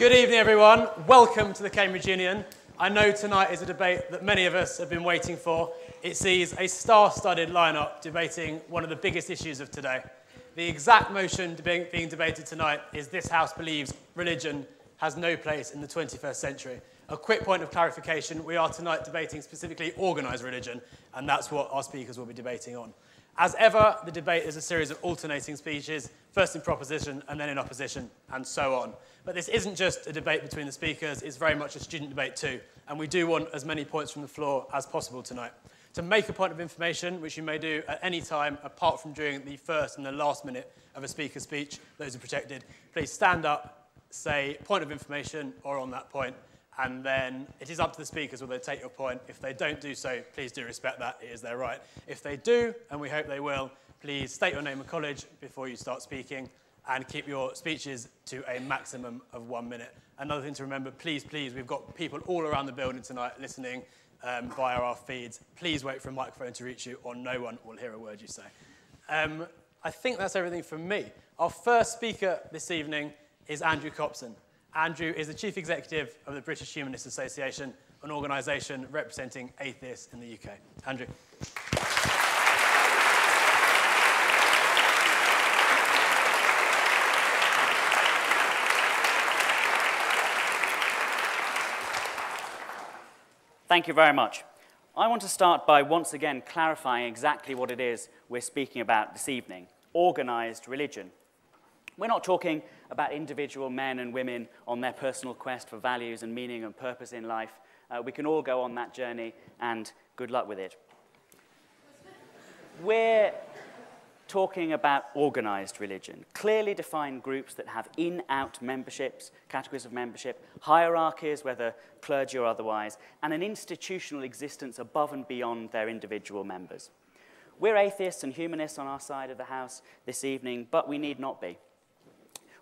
Good evening, everyone. Welcome to the Cambridge Union. I know tonight is a debate that many of us have been waiting for. It sees a star-studded lineup debating one of the biggest issues of today. The exact motion being debated tonight is this House believes religion has no place in the 21st century. A quick point of clarification, we are tonight debating specifically organised religion, and that's what our speakers will be debating on. As ever, the debate is a series of alternating speeches, first in proposition and then in opposition, and so on. But this isn't just a debate between the speakers, it's very much a student debate too, and we do want as many points from the floor as possible tonight. To make a point of information, which you may do at any time apart from during the first and the last minute of a speaker's speech, those are protected, please stand up, say point of information or on that point, and then it is up to the speakers whether they take your point. If they don't do so, please do respect that. It is their right. If they do, and we hope they will, please state your name and college before you start speaking and keep your speeches to a maximum of 1 minute. Another thing to remember, please, we've got people all around the building tonight listening via our feeds. Please wait for a microphone to reach you or no one will hear a word you say. I think that's everything from me. Our first speaker this evening is Andrew Copson. Andrew is the Chief Executive of the British Humanist Association, an organisation representing atheists in the UK. Andrew. Thank you very much. I want to start by once again clarifying exactly what it is we're speaking about this evening, organised religion. We're not talking about individual men and women on their personal quest for values and meaning and purpose in life. We can all go on that journey, and good luck with it. We're talking about organised religion, clearly defined groups that have in-out memberships, categories of membership, hierarchies, whether clergy or otherwise, and an institutional existence above and beyond their individual members. We're atheists and humanists on our side of the house this evening, but we need not be.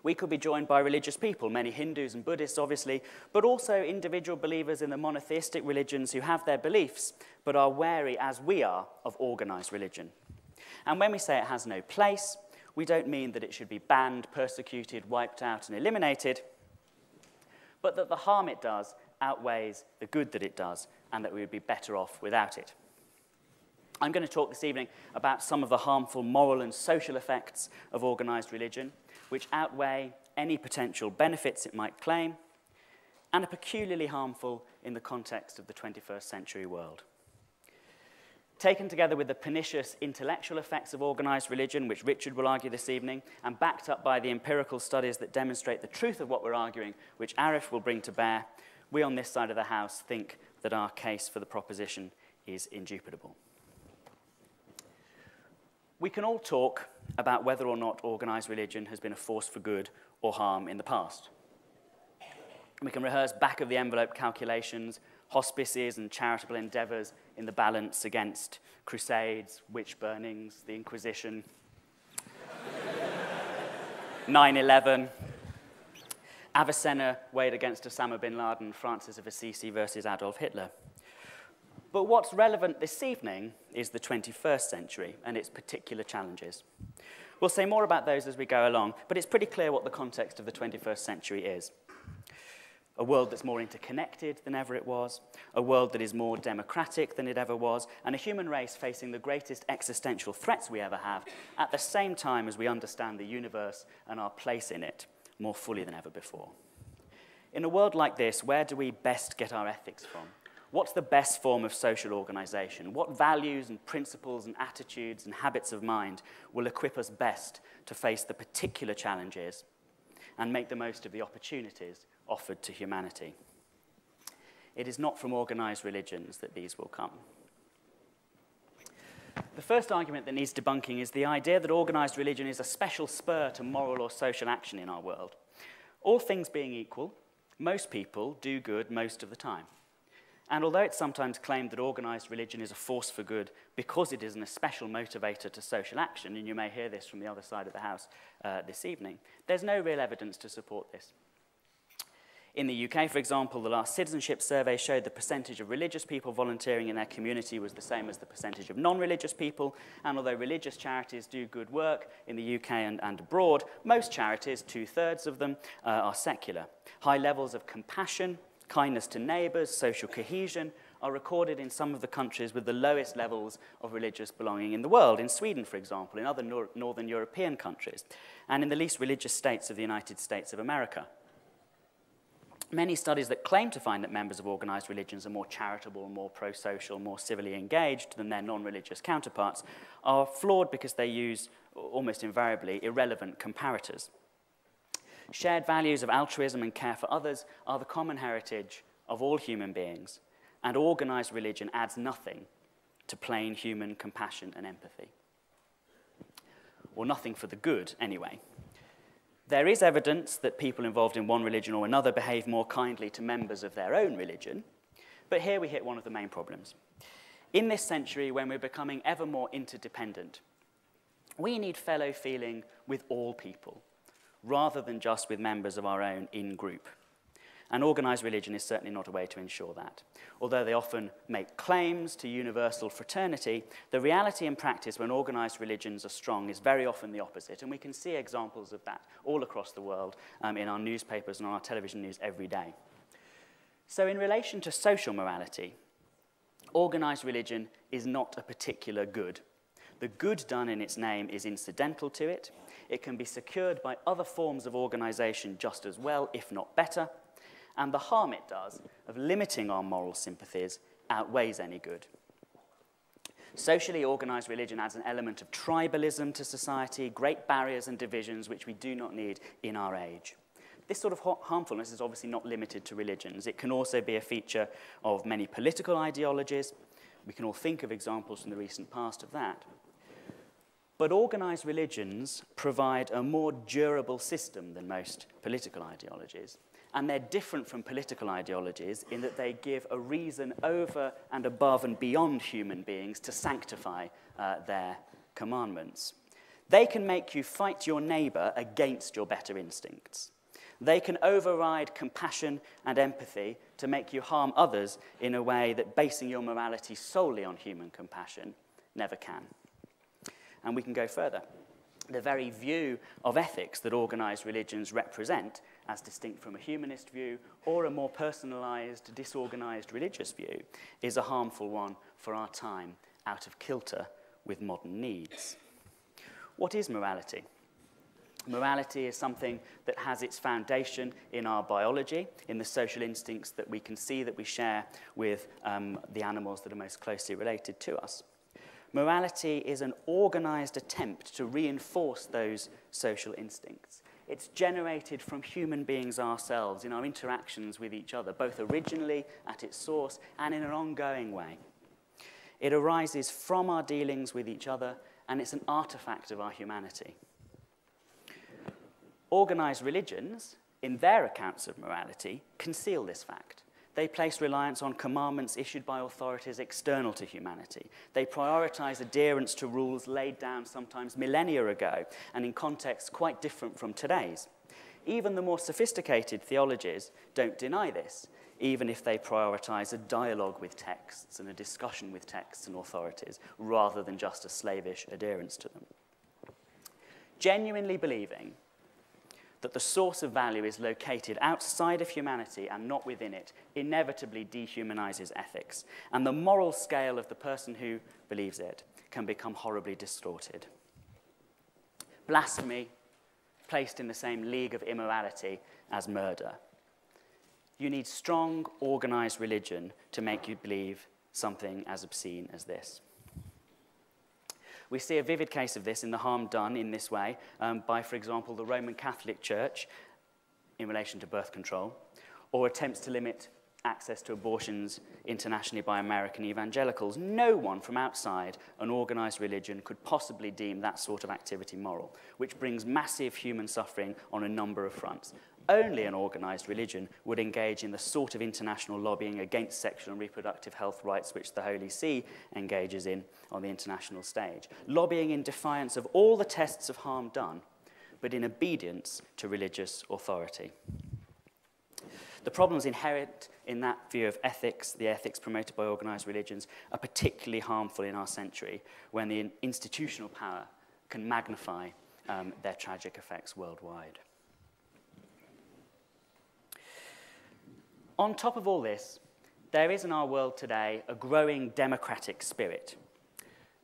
We could be joined by religious people, many Hindus and Buddhists, obviously, but also individual believers in the monotheistic religions who have their beliefs, but are wary, as we are, of organised religion. And when we say it has no place, we don't mean that it should be banned, persecuted, wiped out, and eliminated, but that the harm it does outweighs the good that it does, and that we would be better off without it. I'm going to talk this evening about some of the harmful moral and social effects of organised religion, which outweigh any potential benefits it might claim, and are peculiarly harmful in the context of the 21st century world. Taken together with the pernicious intellectual effects of organised religion, which Richard will argue this evening, and backed up by the empirical studies that demonstrate the truth of what we're arguing, which Arif will bring to bear, we on this side of the House think that our case for the proposition is indubitable. We can all talk about whether or not organised religion has been a force for good or harm in the past. We can rehearse back-of-the-envelope calculations, hospices and charitable endeavours in the balance against crusades, witch burnings, the Inquisition, 9/11, Avicenna weighed against Osama bin Laden, Francis of Assisi versus Adolf Hitler. But what's relevant this evening is the 21st century and its particular challenges. We'll say more about those as we go along, but it's pretty clear what the context of the 21st century is. A world that's more interconnected than ever it was, a world that is more democratic than it ever was, and a human race facing the greatest existential threats we ever have, at the same time as we understand the universe and our place in it more fully than ever before. In a world like this, where do we best get our ethics from? What's the best form of social organisation? What values and principles and attitudes and habits of mind will equip us best to face the particular challenges and make the most of the opportunities offered to humanity? It is not from organised religions that these will come. The first argument that needs debunking is the idea that organised religion is a special spur to moral or social action in our world. All things being equal, most people do good most of the time. And although it's sometimes claimed that organised religion is a force for good because it is an especial motivator to social action, and you may hear this from the other side of the House this evening, there's no real evidence to support this. In the UK, for example, the last citizenship survey showed the percentage of religious people volunteering in their community was the same as the percentage of non-religious people. And although religious charities do good work in the UK and abroad, most charities, 2/3 of them, are secular. High levels of compassion, kindness to neighbours, social cohesion are recorded in some of the countries with the lowest levels of religious belonging in the world, in Sweden, for example, in other northern European countries, and in the least religious states of the United States of America. Many studies that claim to find that members of organised religions are more charitable, more pro-social, more civilly engaged than their non-religious counterparts are flawed because they use, almost invariably, irrelevant comparators. Shared values of altruism and care for others are the common heritage of all human beings, and organised religion adds nothing to plain human compassion and empathy. Or nothing for the good, anyway. There is evidence that people involved in one religion or another behave more kindly to members of their own religion, but here we hit one of the main problems. In this century, when we're becoming ever more interdependent, we need fellow feeling with all people, rather than just with members of our own in-group. And organised religion is certainly not a way to ensure that. Although they often make claims to universal fraternity, the reality in practice when organised religions are strong is very often the opposite, and we can see examples of that all across the world in our newspapers and on our television news every day. So in relation to social morality, organised religion is not a particular good. The good done in its name is incidental to it. It can be secured by other forms of organisation just as well, if not better, and the harm it does of limiting our moral sympathies outweighs any good. Socially organised religion adds an element of tribalism to society, great barriers and divisions which we do not need in our age. This sort of harmfulness is obviously not limited to religions. It can also be a feature of many political ideologies. We can all think of examples from the recent past of that. But organised religions provide a more durable system than most political ideologies. And they're different from political ideologies in that they give a reason over and above and beyond human beings to sanctify their commandments. They can make you fight your neighbour against your better instincts. They can override compassion and empathy to make you harm others in a way that basing your morality solely on human compassion never can. And we can go further. The very view of ethics that organised religions represent, as distinct from a humanist view or a more personalised, disorganised religious view, is a harmful one for our time, out of kilter with modern needs. What is morality? Morality is something that has its foundation in our biology, in the social instincts that we can see that we share with the animals that are most closely related to us. Morality is an organised attempt to reinforce those social instincts. It's generated from human beings ourselves in our interactions with each other, both originally at its source and in an ongoing way. It arises from our dealings with each other, and it's an artifact of our humanity. Organised religions, in their accounts of morality, conceal this fact. They place reliance on commandments issued by authorities external to humanity. They prioritise adherence to rules laid down sometimes millennia ago and in contexts quite different from today's. Even the more sophisticated theologies don't deny this, even if they prioritise a dialogue with texts and a discussion with texts and authorities, rather than just a slavish adherence to them. Genuinely believing that the source of value is located outside of humanity and not within it, inevitably dehumanises ethics, and the moral scale of the person who believes it can become horribly distorted. Blasphemy, placed in the same league of immorality as murder. You need strong, organised religion to make you believe something as obscene as this. We see a vivid case of this in the harm done in this way by, for example, the Roman Catholic Church in relation to birth control, or attempts to limit access to abortions internationally by American evangelicals. No one from outside an organised religion could possibly deem that sort of activity moral, which brings massive human suffering on a number of fronts. Only an organised religion would engage in the sort of international lobbying against sexual and reproductive health rights which the Holy See engages in on the international stage. Lobbying in defiance of all the tests of harm done, but in obedience to religious authority. The problems inherent in that view of ethics, the ethics promoted by organised religions, are particularly harmful in our century when the institutional power can magnify their tragic effects worldwide. On top of all this, there is in our world today a growing democratic spirit.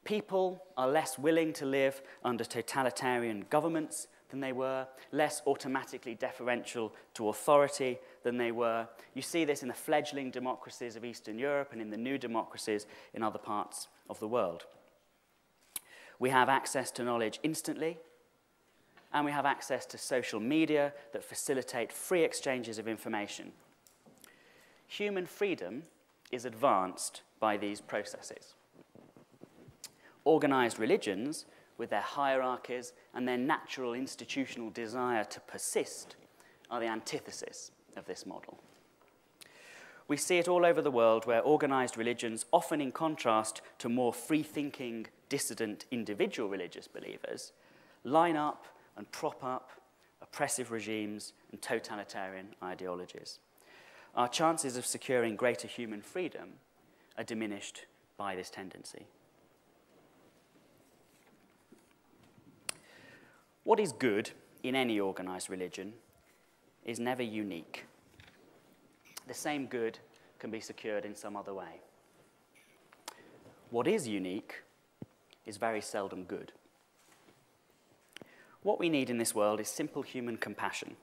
People are less willing to live under totalitarian governments than they were, less automatically deferential to authority than they were. You see this in the fledgling democracies of Eastern Europe and in the new democracies in other parts of the world. We have access to knowledge instantly, and we have access to social media that facilitate free exchanges of information. Human freedom is advanced by these processes. Organised religions, with their hierarchies and their natural institutional desire to persist, are the antithesis of this model. We see it all over the world where organised religions, often in contrast to more free-thinking, dissident individual religious believers, line up and prop up oppressive regimes and totalitarian ideologies. Our chances of securing greater human freedom are diminished by this tendency. What is good in any organised religion is never unique. The same good can be secured in some other way. What is unique is very seldom good. What we need in this world is simple human compassion,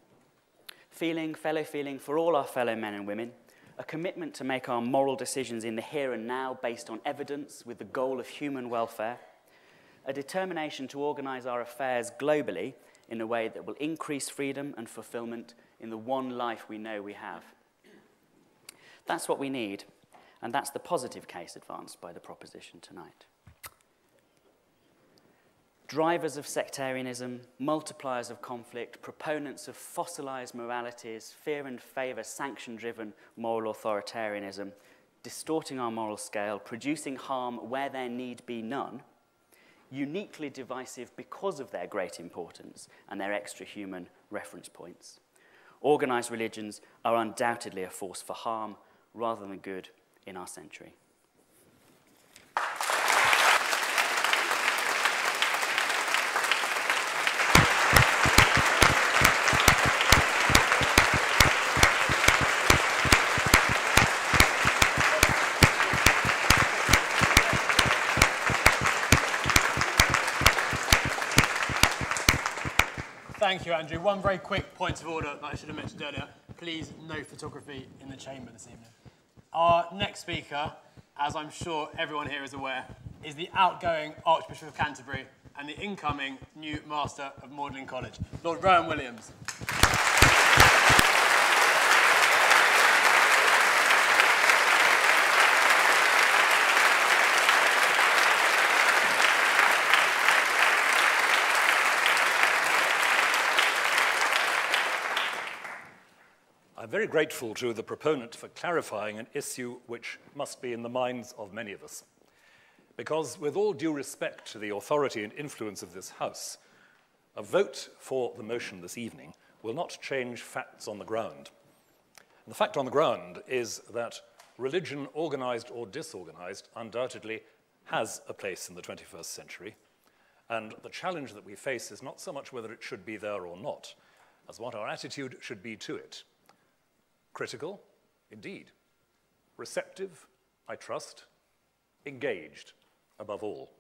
fellow feeling for all our fellow men and women, a commitment to make our moral decisions in the here and now based on evidence with the goal of human welfare, a determination to organise our affairs globally in a way that will increase freedom and fulfilment in the one life we know we have. That's what we need, and that's the positive case advanced by the proposition tonight. Drivers of sectarianism, multipliers of conflict, proponents of fossilised moralities, fear and favour, sanction-driven moral authoritarianism, distorting our moral scale, producing harm where there need be none, uniquely divisive because of their great importance and their extra-human reference points. Organised religions are undoubtedly a force for harm rather than good in our century. Thank you, Andrew. One very quick point of order that I should have mentioned earlier. Please, no photography in the chamber this evening. Our next speaker, as I'm sure everyone here is aware, is the outgoing Archbishop of Canterbury and the incoming new Master of Magdalen College, Lord Rowan Williams. I'm very grateful to the proponent for clarifying an issue which must be in the minds of many of us. Because with all due respect to the authority and influence of this House, a vote for the motion this evening will not change facts on the ground. And the fact on the ground is that religion, organized or disorganized, undoubtedly has a place in the 21st century. And the challenge that we face is not so much whether it should be there or not, as what our attitude should be to it. Critical, indeed. Receptive, I trust. Engaged, above all.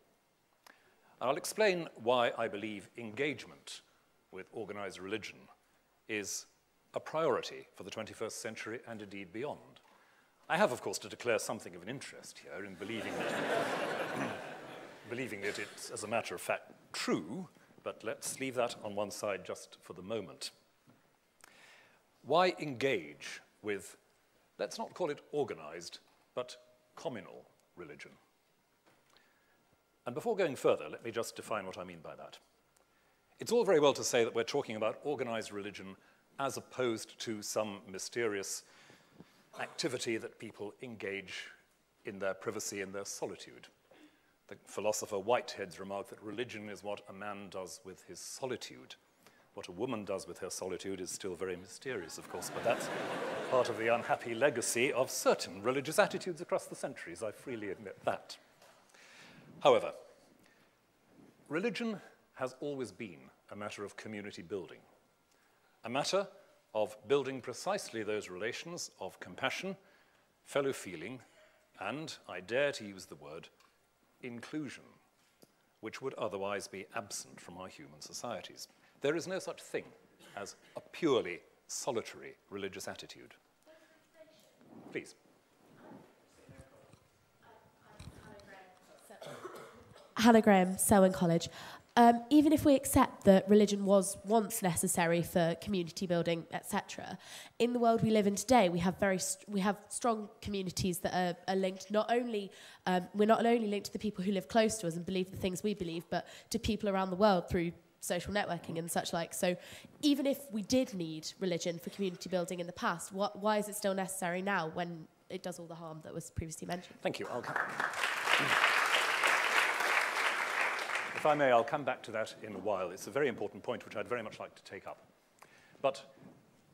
And I'll explain why I believe engagement with organized religion is a priority for the 21st century and indeed beyond. I have, of course, to declare something of an interest here in believing that it's, as a matter of fact, true, but let's leave that on one side just for the moment. Why engage with, let's not call it organized, but communal religion? And before going further, let me just define what I mean by that. It's all very well to say that we're talking about organized religion as opposed to some mysterious activity that people engage in their privacy and their solitude. The philosopher Whitehead's remark that religion is what a man does with his solitude. What a woman does with her solitude is still very mysterious, of course, but that's part of the unhappy legacy of certain religious attitudes across the centuries. I freely admit that. However, religion has always been a matter of community building, a matter of building precisely those relations of compassion, fellow feeling, and, I dare to use the word, inclusion, which would otherwise be absent from our human societies. There is no such thing as a purely solitary religious attitude. Please. Hannah Graham, Selwyn College. Even if we accept that religion was once necessary for community building, etc., in the world we live in today, we have strong communities that are linked. We're not only linked to the people who live close to us and believe the things we believe, but to people around the world through social networking and such like. So even if we did need religion for community building in the past, why is it still necessary now when it does all the harm that was previously mentioned? Thank you. If I may, I'll come back to that in a while. It's a very important point which I'd very much like to take up. But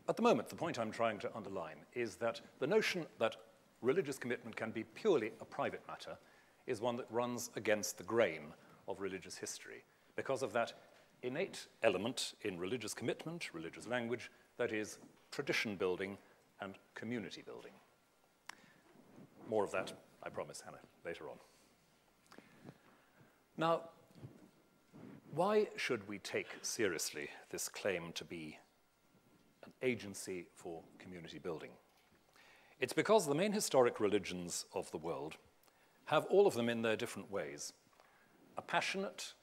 at the moment, the point I'm trying to underline is that the notion that religious commitment can be purely a private matter is one that runs against the grain of religious history because of that innate element in religious commitment, religious language, that is tradition building and community building. More of that, I promise, Hannah, later on. Now, why should we take seriously this claim to be an agency for community building? It's because the main historic religions of the world have, all of them in their different ways, a passionate,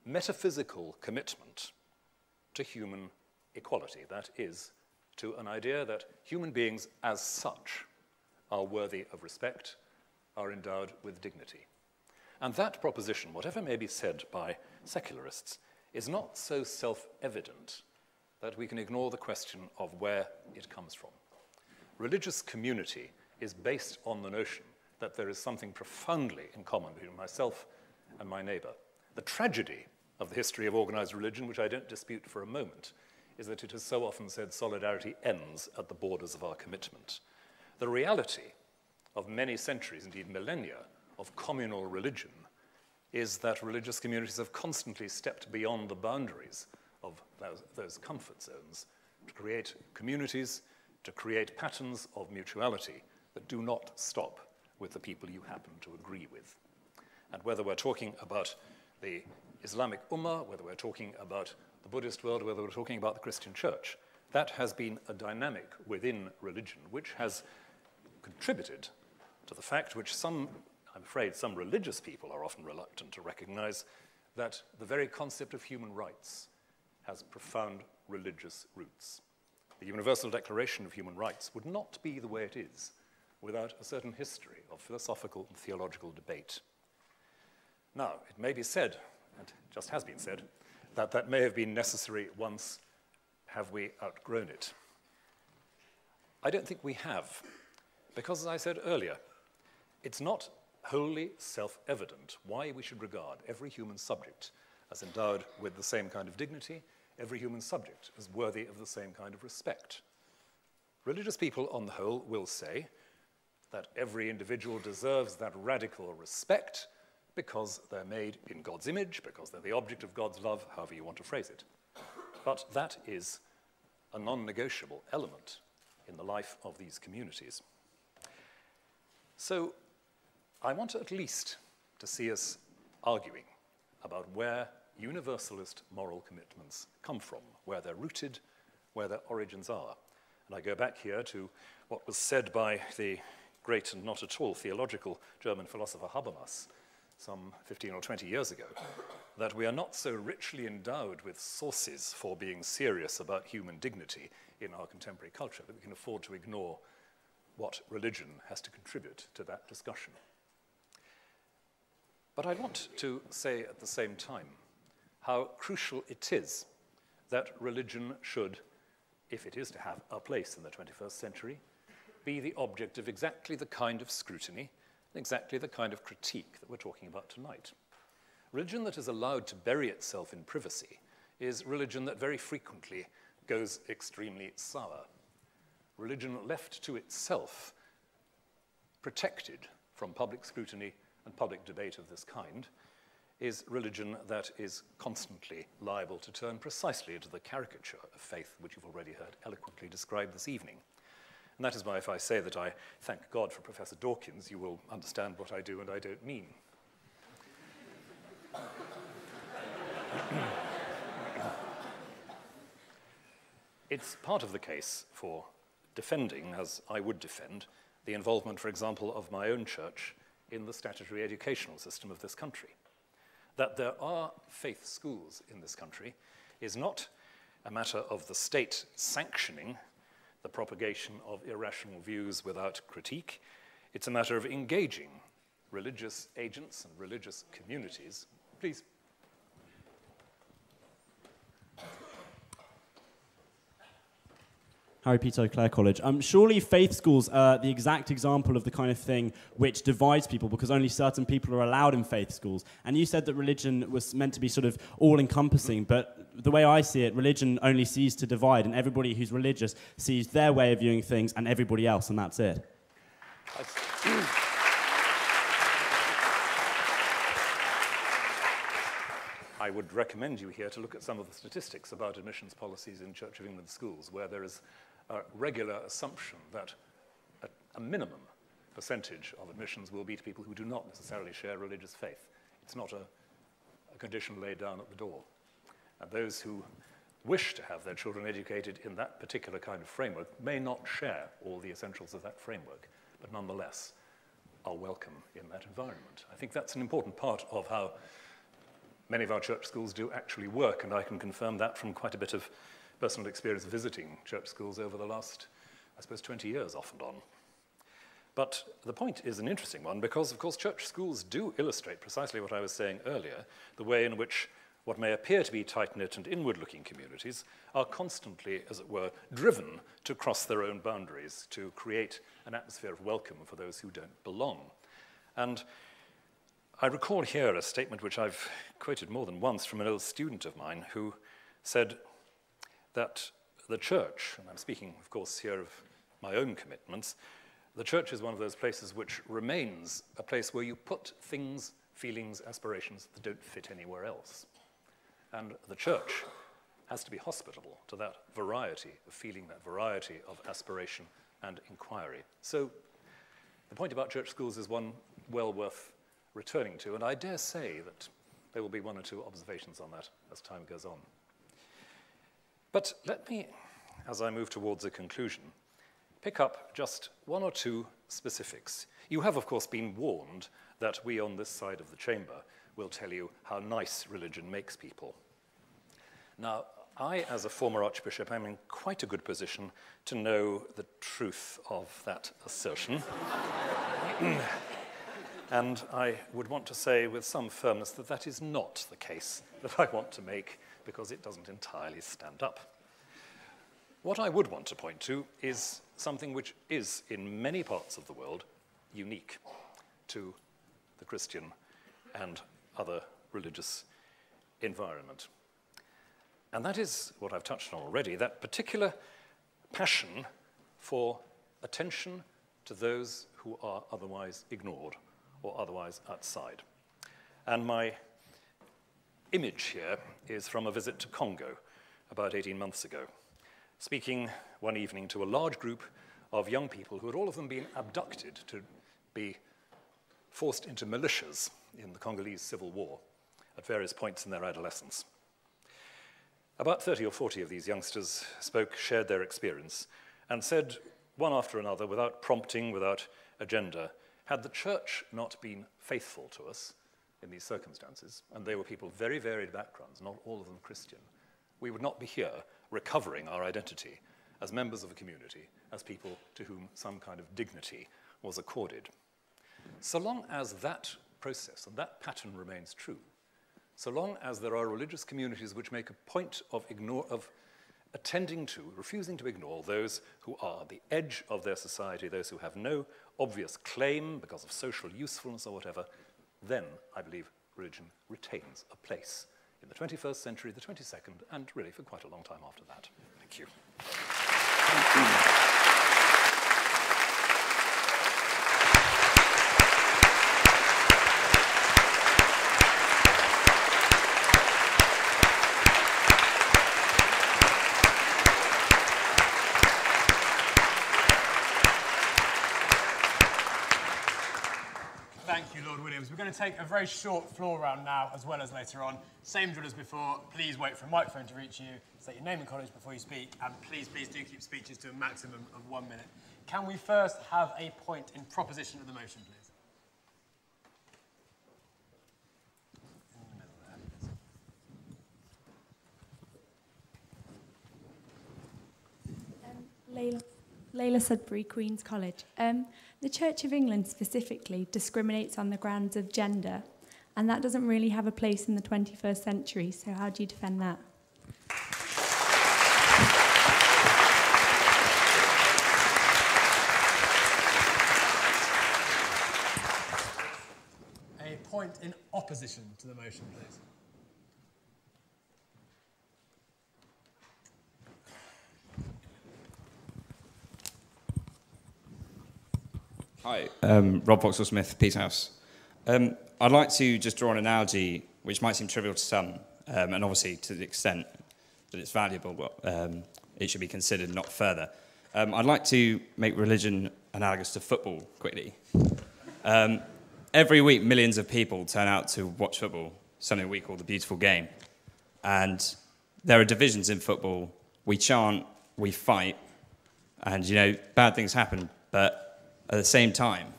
metaphysical commitment to human equality. That is, to an idea that human beings as such are worthy of respect, are endowed with dignity. And that proposition, whatever may be said by secularists, is not so self-evident that we can ignore the question of where it comes from. Religious community is based on the notion that there is something profoundly in common between myself and my neighbor. The tragedy of the history of organized religion, which I don't dispute for a moment, is that it has so often said solidarity ends at the borders of our commitment. The reality of many centuries, indeed millennia, of communal religion is that religious communities have constantly stepped beyond the boundaries of those comfort zones to create communities, to create patterns of mutuality that do not stop with the people you happen to agree with. And whether we're talking about the Islamic Ummah, whether we're talking about the Buddhist world, whether we're talking about the Christian church, that has been a dynamic within religion which has contributed to the fact which I'm afraid some religious people are often reluctant to recognize, that the very concept of human rights has profound religious roots. The Universal Declaration of Human Rights would not be the way it is without a certain history of philosophical and theological debate. Now, it may be said, and just has been said, that that may have been necessary once. Have we outgrown it? I don't think we have, because as I said earlier, it's not wholly self-evident why we should regard every human subject as endowed with the same kind of dignity, every human subject as worthy of the same kind of respect. Religious people, on the whole, will say that every individual deserves that radical respect because they're made in God's image, because they're the object of God's love, however you want to phrase it. But that is a non-negotiable element in the life of these communities. So I want at least to see us arguing about where universalist moral commitments come from, where they're rooted, where their origins are. And I go back here to what was said by the great and not at all theological German philosopher Habermas some 15 or 20 years ago, that we are not so richly endowed with sources for being serious about human dignity in our contemporary culture that we can afford to ignore what religion has to contribute to that discussion. But I want to say at the same time how crucial it is that religion should, if it is to have a place in the 21st century, be the object of exactly the kind of scrutiny, exactly the kind of critique that we're talking about tonight. Religion that is allowed to bury itself in privacy is religion that very frequently goes extremely sour. Religion left to itself, protected from public scrutiny and public debate of this kind, is religion that is constantly liable to turn precisely into the caricature of faith which you've already heard eloquently described this evening. And that is why if I say that I thank God for Professor Dawkins, you will understand what I do and I don't mean. It's part of the case for defending, as I would defend, the involvement, for example, of my own church in the statutory educational system of this country. That there are faith schools in this country is not a matter of the state sanctioning the propagation of irrational views without critique. It's a matter of engaging religious agents and religious communities. Please. Harry Peter, Clare College. Surely faith schools are the exact example of the kind of thing which divides people because only certain people are allowed in faith schools. And you said that religion was meant to be sort of all-encompassing, but the way I see it, religion only sees to divide, and everybody who's religious sees their way of viewing things and everybody else, and that's it. I would recommend you here to look at some of the statistics about admissions policies in Church of England schools, where there is a regular assumption that a minimum percentage of admissions will be to people who do not necessarily share religious faith. It's not a condition laid down at the door. And those who wish to have their children educated in that particular kind of framework may not share all the essentials of that framework, but nonetheless are welcome in that environment. I think that's an important part of how many of our church schools do actually work, and I can confirm that from quite a bit of personal experience visiting church schools over the last, I suppose, 20 years off and on. But the point is an interesting one because, of course, church schools do illustrate precisely what I was saying earlier, the way in which what may appear to be tight-knit and inward-looking communities are constantly, as it were, driven to cross their own boundaries, to create an atmosphere of welcome for those who don't belong. And I recall here a statement which I've quoted more than once from an old student of mine who said that the church, and I'm speaking, of course, here of my own commitments, the church is one of those places which remains a place where you put things, feelings, aspirations that don't fit anywhere else. And the church has to be hospitable to that variety of feeling, that variety of aspiration and inquiry. So the point about church schools is one well worth returning to, and I dare say that there will be one or two observations on that as time goes on. But let me, as I move towards a conclusion, pick up just one or two specifics. You have, of course, been warned that we on this side of the chamber will tell you how nice religion makes people. Now, I, as a former archbishop, am in quite a good position to know the truth of that assertion. And I would want to say with some firmness that that is not the case that I want to make because it doesn't entirely stand up. What I would want to point to is something which is, in many parts of the world, unique to the Christian and other religious environment. And that is what I've touched on already, that particular passion for attention to those who are otherwise ignored or otherwise outside. And my image here is from a visit to Congo about 18 months ago, speaking one evening to a large group of young people who had all of them been abducted to be forced into militias in the Congolese civil war at various points in their adolescence. About 30 or 40 of these youngsters shared their experience, and said, one after another, without prompting, without agenda, had the church not been faithful to us in these circumstances, and they were people of very varied backgrounds, not all of them Christian, we would not be here recovering our identity as members of a community, as people to whom some kind of dignity was accorded. So long as that process and that pattern remains true, so long as there are religious communities which make a point of attending to, refusing to ignore those who are the edge of their society, those who have no obvious claim because of social usefulness or whatever, then I believe religion retains a place in the 21st century, the 22nd, and really for quite a long time after that. Thank you. Thank you, Lord Williams. We're going to take a very short floor round now, as well as later on. Same drill as before. Please wait for a microphone to reach you. State your name and college before you speak. And please do keep speeches to a maximum of 1 minute. Can we first have a point in proposition of the motion, please? Layla Sudbury, Queen's College. The Church of England specifically discriminates on the grounds of gender, and that doesn't really have a place in the 21st century, so how do you defend that? A point in opposition to the motion, please. Hi, Rob Vauxhall-Smith, Peacehouse. I'd like to just draw an analogy which might seem trivial to some, and obviously to the extent that it's valuable, but it should be considered not further. I'd like to make religion analogous to football quickly. Every week, millions of people turn out to watch football, something we call the beautiful game. And there are divisions in football. We chant, we fight, and, you know, bad things happen, but at the same time,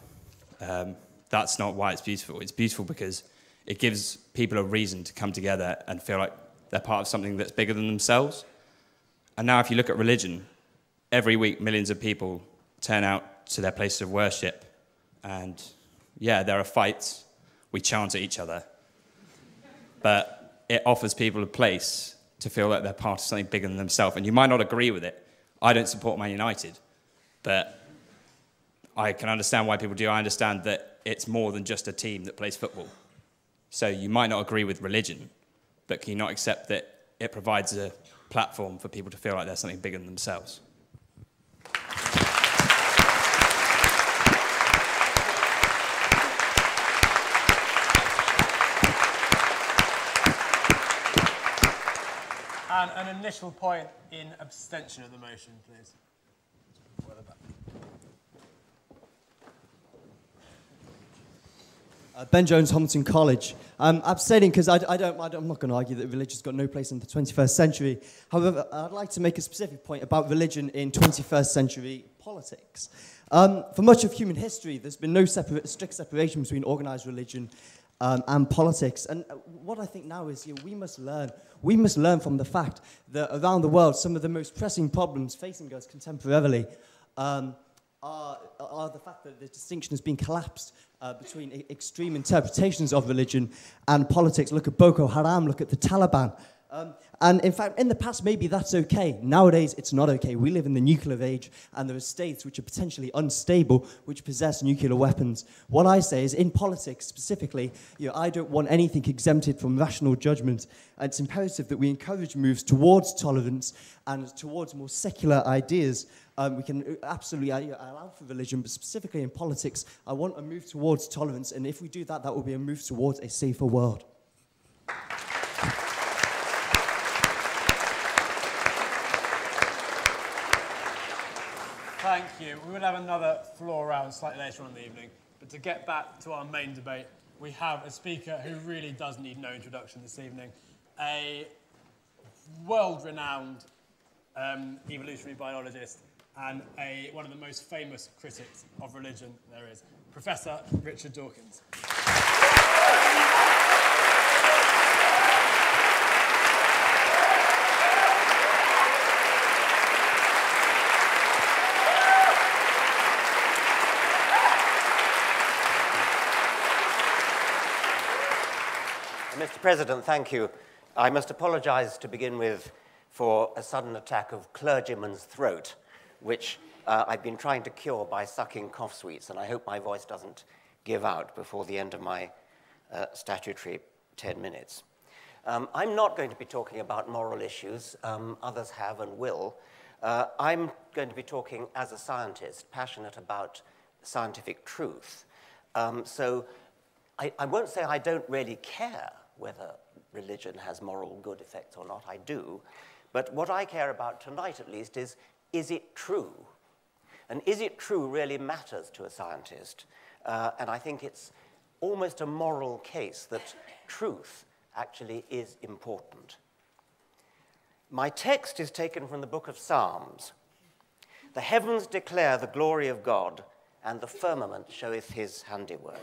that's not why it's beautiful. It's beautiful because it gives people a reason to come together and feel like they're part of something that's bigger than themselves. And now if you look at religion, every week millions of people turn out to their places of worship. And yeah, there are fights. We chant at each other. But it offers people a place to feel like they're part of something bigger than themselves. And you might not agree with it. I don't support Man United, but I can understand why people do. I understand that it's more than just a team that plays football. So you might not agree with religion, but can you not accept that it provides a platform for people to feel like there's something bigger than themselves? And an initial point in abstention of the motion, please. Ben Jones, Hamilton College. I'm abstaining because I'm not going to argue that religion's got no place in the 21st century. However, I'd like to make a specific point about religion in 21st century politics. For much of human history, there's been no strict separation between organised religion and politics. And what I think now is, we must learn from the fact that around the world, some of the most pressing problems facing us contemporarily are the fact that the distinction has been collapsed between extreme interpretations of religion and politics. Look at Boko Haram, look at the Taliban. And in fact, in the past, maybe that's okay. Nowadays, it's not okay. We live in the nuclear age, and there are states which are potentially unstable, which possess nuclear weapons. What I say is, in politics specifically, I don't want anything exempted from rational judgment. And it's imperative that we encourage moves towards tolerance and towards more secular ideas. We can absolutely allow for religion, but specifically in politics, I want a move towards tolerance. And if we do that, that will be a move towards a safer world. Thank you. We will have another floor round slightly later on in the evening. But to get back to our main debate, we have a speaker who really does need no introduction this evening. A world-renowned evolutionary biologist and one of the most famous critics of religion there is, Professor Richard Dawkins. Mr. President, thank you. I must apologise to begin with for a sudden attack of clergyman's throat, which I've been trying to cure by sucking cough sweets, and I hope my voice doesn't give out before the end of my statutory 10 minutes. I'm not going to be talking about moral issues. Others have and will. I'm going to be talking as a scientist, passionate about scientific truth. So I won't say I don't really care whether religion has moral good effects or not. I do. But what I care about tonight, at least, is it true? And is it true really matters to a scientist? And I think it's almost a moral case that truth actually is important. My text is taken from the book of Psalms. The heavens declare the glory of God, and the firmament showeth his handiwork.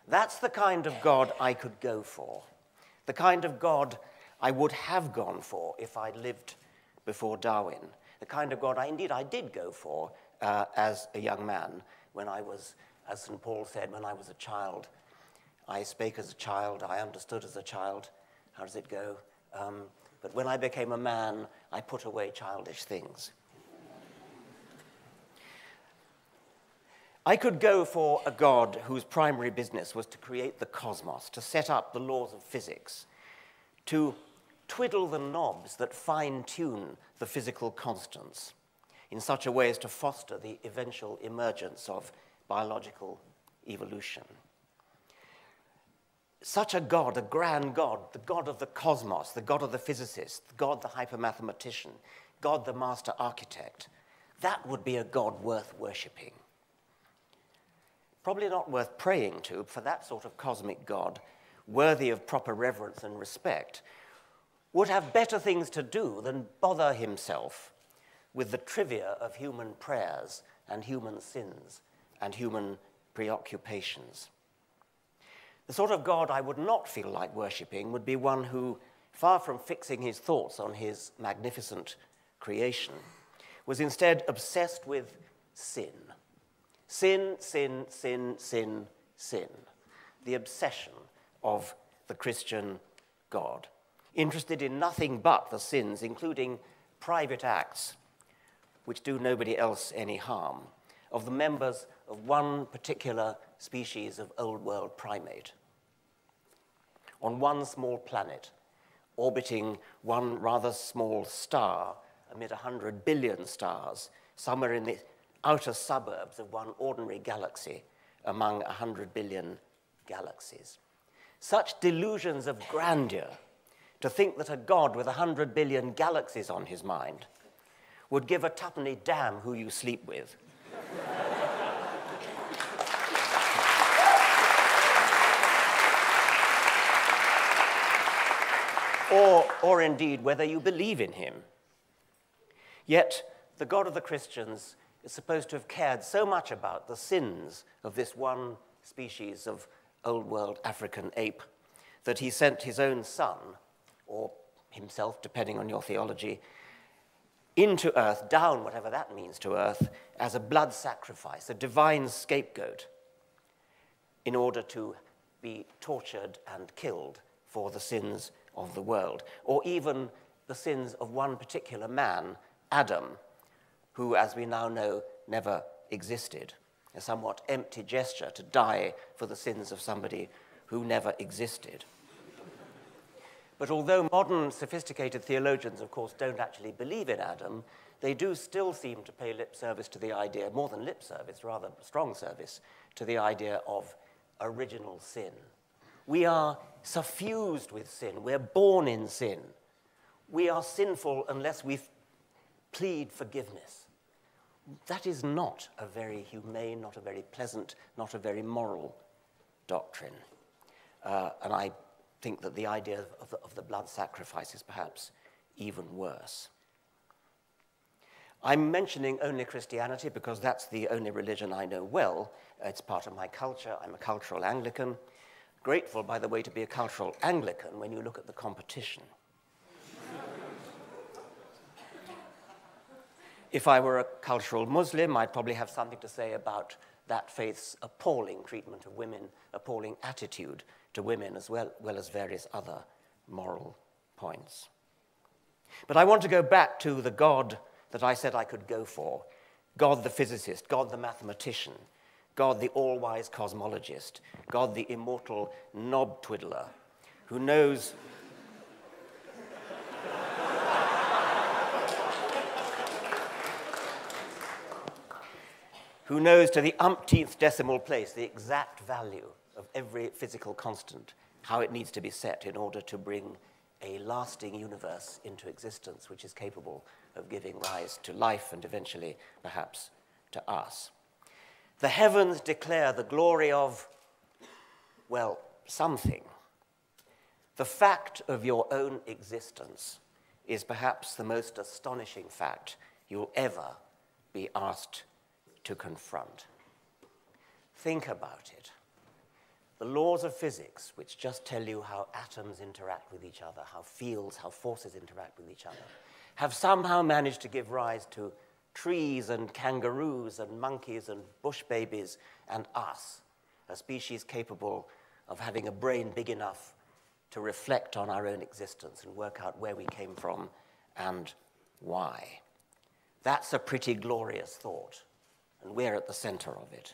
That's the kind of God I could go for, the kind of God I would have gone for if I'd lived before Darwin, the kind of God I did go for as a young man when I was, as St. Paul said, when I was a child. I spake as a child, I understood as a child. How does it go? But when I became a man, I put away childish things. I could go for a God whose primary business was to create the cosmos, to set up the laws of physics, to twiddle the knobs that fine-tune the physical constants in such a way as to foster the eventual emergence of biological evolution. Such a God, a grand God, the God of the cosmos, the God of the physicist, the God the hypermathematician, God the master architect, that would be a God worth worshipping. Probably not worth praying to, for that sort of cosmic God, worthy of proper reverence and respect, would have better things to do than bother himself with the trivia of human prayers and human sins and human preoccupations. The sort of God I would not feel like worshipping would be one who, far from fixing his thoughts on his magnificent creation, was instead obsessed with sin. Sin, sin, sin, sin, sin. The obsession of the Christian God. Interested in nothing but the sins, including private acts, which do nobody else any harm, of the members of one particular species of old world primate. On one small planet, orbiting one rather small star amid 100 billion stars, somewhere in the outer suburbs of one ordinary galaxy among 100 billion galaxies. Such delusions of grandeur, to think that a God with 100 billion galaxies on his mind would give a tuppenny damn who you sleep with. or indeed whether you believe in him. Yet the God of the Christians is supposed to have cared so much about the sins of this one species of old world African ape that he sent his own son, or himself, depending on your theology, into earth, down, whatever that means to earth, as a blood sacrifice, a divine scapegoat, in order to be tortured and killed for the sins of the world, or even the sins of one particular man, Adam, who, as we now know, never existed. A somewhat empty gesture to die for the sins of somebody who never existed. But although modern sophisticated theologians, of course, don't actually believe in Adam, they do still seem to pay lip service to the idea, more than lip service, rather strong service, to the idea of original sin. We are suffused with sin. We're born in sin. We are sinful unless we plead forgiveness. That is not a very humane, not a very pleasant, not a very moral doctrine. And I think that the idea of the blood sacrifice is perhaps even worse. I'm mentioning only Christianity because that's the only religion I know well. It's part of my culture. I'm a cultural Anglican. Grateful, by the way, to be a cultural Anglican when you look at the competition. If I were a cultural Muslim, I'd probably have something to say about that faith's appalling treatment of women, appalling attitude to women, as well as various other moral points. But I want to go back to the God that I said I could go for, God the physicist, God the mathematician, God the all-wise cosmologist, God the immortal knob twiddler, who knows who knows to the umpteenth decimal place the exact value of every physical constant, how it needs to be set in order to bring a lasting universe into existence which is capable of giving rise to life and eventually, perhaps, to us. The heavens declare the glory of, well, something. The fact of your own existence is perhaps the most astonishing fact you'll ever be asked to confront. Think about it. The laws of physics, which just tell you how atoms interact with each other, how fields, how forces interact with each other, have somehow managed to give rise to trees and kangaroos and monkeys and bush babies and us, a species capable of having a brain big enough to reflect on our own existence and work out where we came from and why. That's a pretty glorious thought, and we're at the center of it.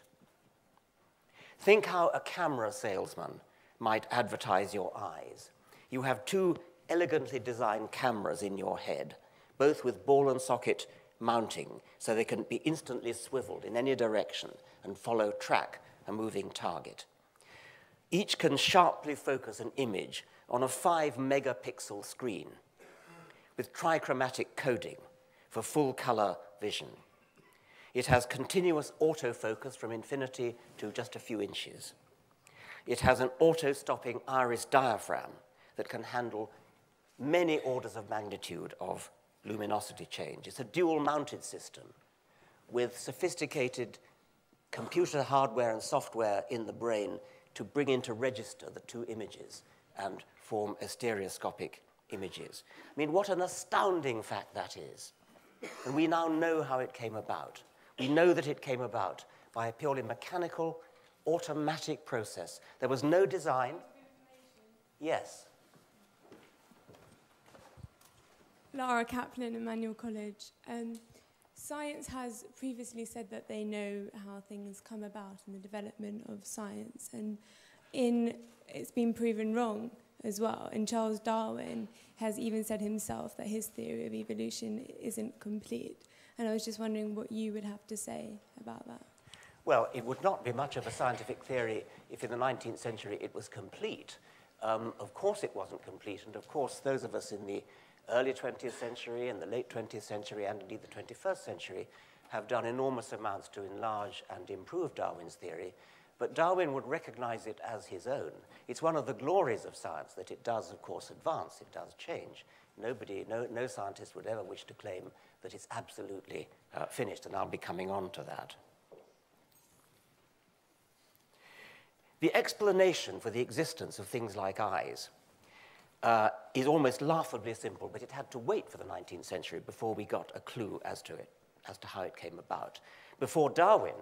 Think how a camera salesman might advertise your eyes. You have two elegantly designed cameras in your head, both with ball and socket mounting, so they can be instantly swiveled in any direction and track a moving target. Each can sharply focus an image on a 5-megapixel screen with trichromatic coding for full color vision. It has continuous autofocus from infinity to just a few inches. It has an auto-stopping iris diaphragm that can handle many orders of magnitude of luminosity change. It's a dual-mounted system with sophisticated computer hardware and software in the brain to bring into register the two images and form a stereoscopic images. I mean, what an astounding fact that is. And we now know how it came about. We know that it came about by a purely mechanical, automatic process. There was no design. Yes. Lara Kaplan, Emmanuel College. Science has previously said that they know how things come about in the development of science, and it's been proven wrong as well. And Charles Darwin has even said himself that his theory of evolution isn't complete. And I was just wondering what you would have to say about that. Well, it would not be much of a scientific theory if in the 19th century it was complete. Of course it wasn't complete, and of course those of us in the early 20th century and the late 20th century and indeed the 21st century have done enormous amounts to enlarge and improve Darwin's theory, but Darwin would recognize it as his own. It's one of the glories of science that it does, of course, advance, it does change. No scientist would ever wish to claim that it's absolutely finished, and I'll be coming on to that. The explanation for the existence of things like eyes is almost laughably simple, but it had to wait for the 19th century before we got a clue as to how it came about. Before Darwin,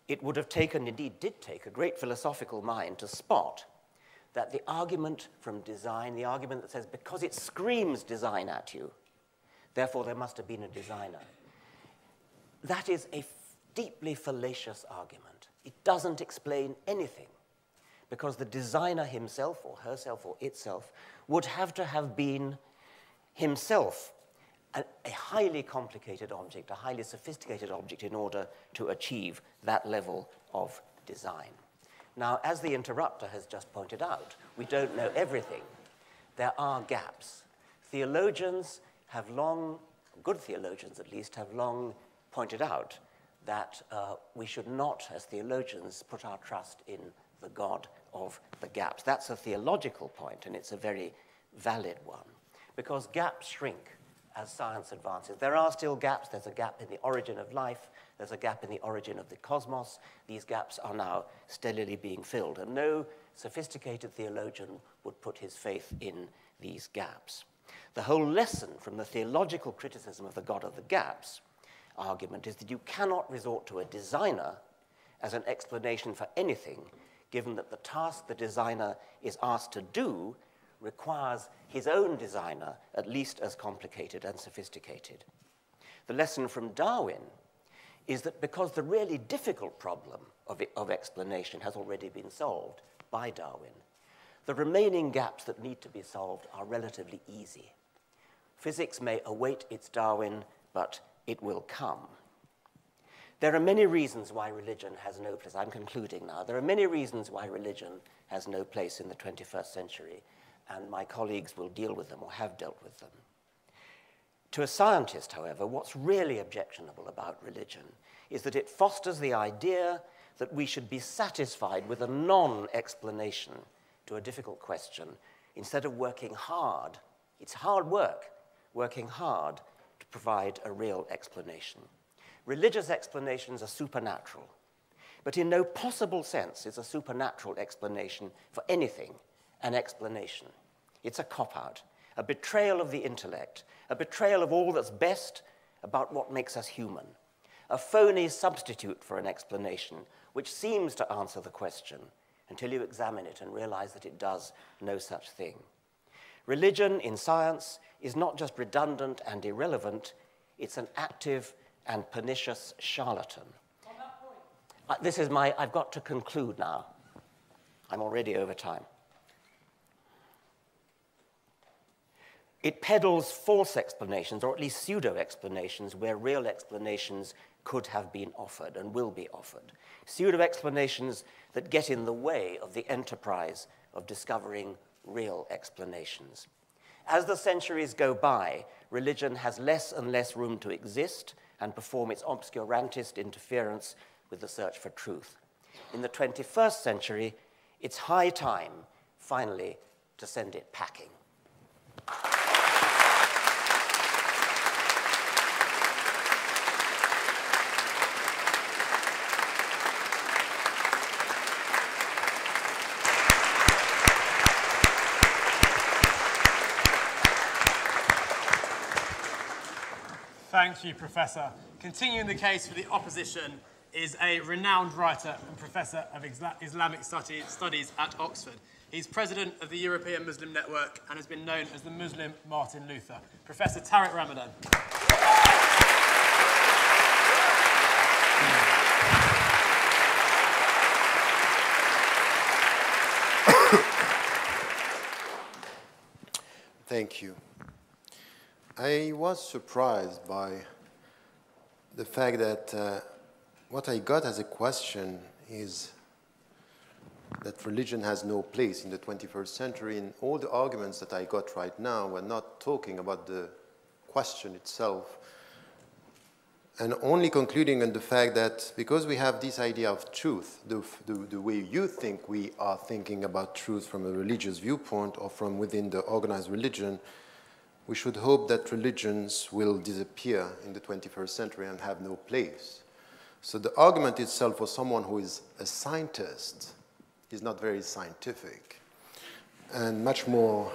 it would have taken, indeed did take, a great philosophical mind to spot that the argument from design, the argument that says because it screams design at you, therefore there must have been a designer, that is a deeply fallacious argument. It doesn't explain anything, because the designer himself or herself or itself would have to have been himself a highly complicated object, a highly sophisticated object in order to achieve that level of design. Now, as the interrupter has just pointed out, we don't know everything. There are gaps. Theologians have long, good theologians at least, have long pointed out that we should not, as theologians, put our trust in the God of the gaps. That's a theological point, and it's a very valid one, because gaps shrink as science advances. There are still gaps. There's a gap in the origin of life. There's a gap in the origin of the cosmos. These gaps are now steadily being filled, and no sophisticated theologian would put his faith in these gaps. The whole lesson from the theological criticism of the God of the gaps argument is that you cannot resort to a designer as an explanation for anything, given that the task the designer is asked to do requires his own designer at least as complicated and sophisticated. The lesson from Darwin is that because the really difficult problem of explanation has already been solved by Darwin, The remaining gaps that need to be solved are relatively easy. Physics may await its Darwin, but it will come. There are many reasons why religion has no place. I'm concluding now. There are many reasons why religion has no place in the 21st century, and my colleagues will deal with them or have dealt with them. To a scientist, however, what's really objectionable about religion is that it fosters the idea that we should be satisfied with a non-explanation to a difficult question instead of working hard. It's hard work, working hard to provide a real explanation. Religious explanations are supernatural, but in no possible sense is a supernatural explanation for anything an explanation. It's a cop-out, a betrayal of the intellect, a betrayal of all that's best about what makes us human, a phony substitute for an explanation which seems to answer the question until you examine it and realize that it does no such thing. Religion in science is not just redundant and irrelevant, it's an active and pernicious charlatan. On that point. I've got to conclude now. I'm already over time. It peddles false explanations, or at least pseudo-explanations, where real explanations could have been offered and will be offered. Pseudo-explanations that get in the way of the enterprise of discovering real explanations. As the centuries go by, religion has less and less room to exist and perform its obscurantist interference with the search for truth. In the 21st century, it's high time, finally, to send it packing. Thank you, Professor. Continuing the case for the opposition is a renowned writer and Professor of Islamic Studies at Oxford. He's president of the European Muslim Network and has been known as the Muslim Martin Luther. Professor Tariq Ramadan. Thank you. I was surprised by the fact that what I got as a question is that religion has no place in the 21st century, and all the arguments that I got right now were not talking about the question itself, and only concluding on the fact that because we have this idea of truth, the way you think we are thinking about truth from a religious viewpoint or from within the organized religion, we should hope that religions will disappear in the 21st century and have no place. So the argument itself for someone who is a scientist is not very scientific and much more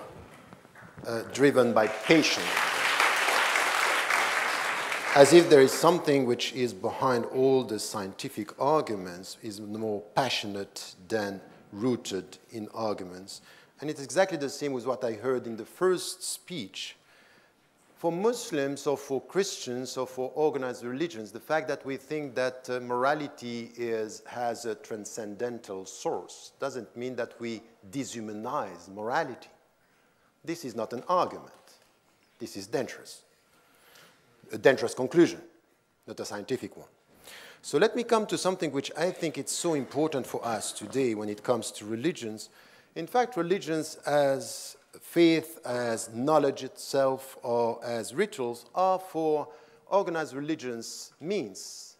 driven by passion. As if there is something which is behind all the scientific arguments is more passionate than rooted in arguments. And it's exactly the same with what I heard in the first speech. For Muslims or for Christians or for organized religions, the fact that we think that morality has a transcendental source doesn't mean that we dehumanize morality. This is not an argument. This is dangerous. A dangerous conclusion, not a scientific one. So let me come to something which I think it's so important for us today when it comes to religions. In fact, religions as faith, as knowledge itself, or as rituals are for organized religions means.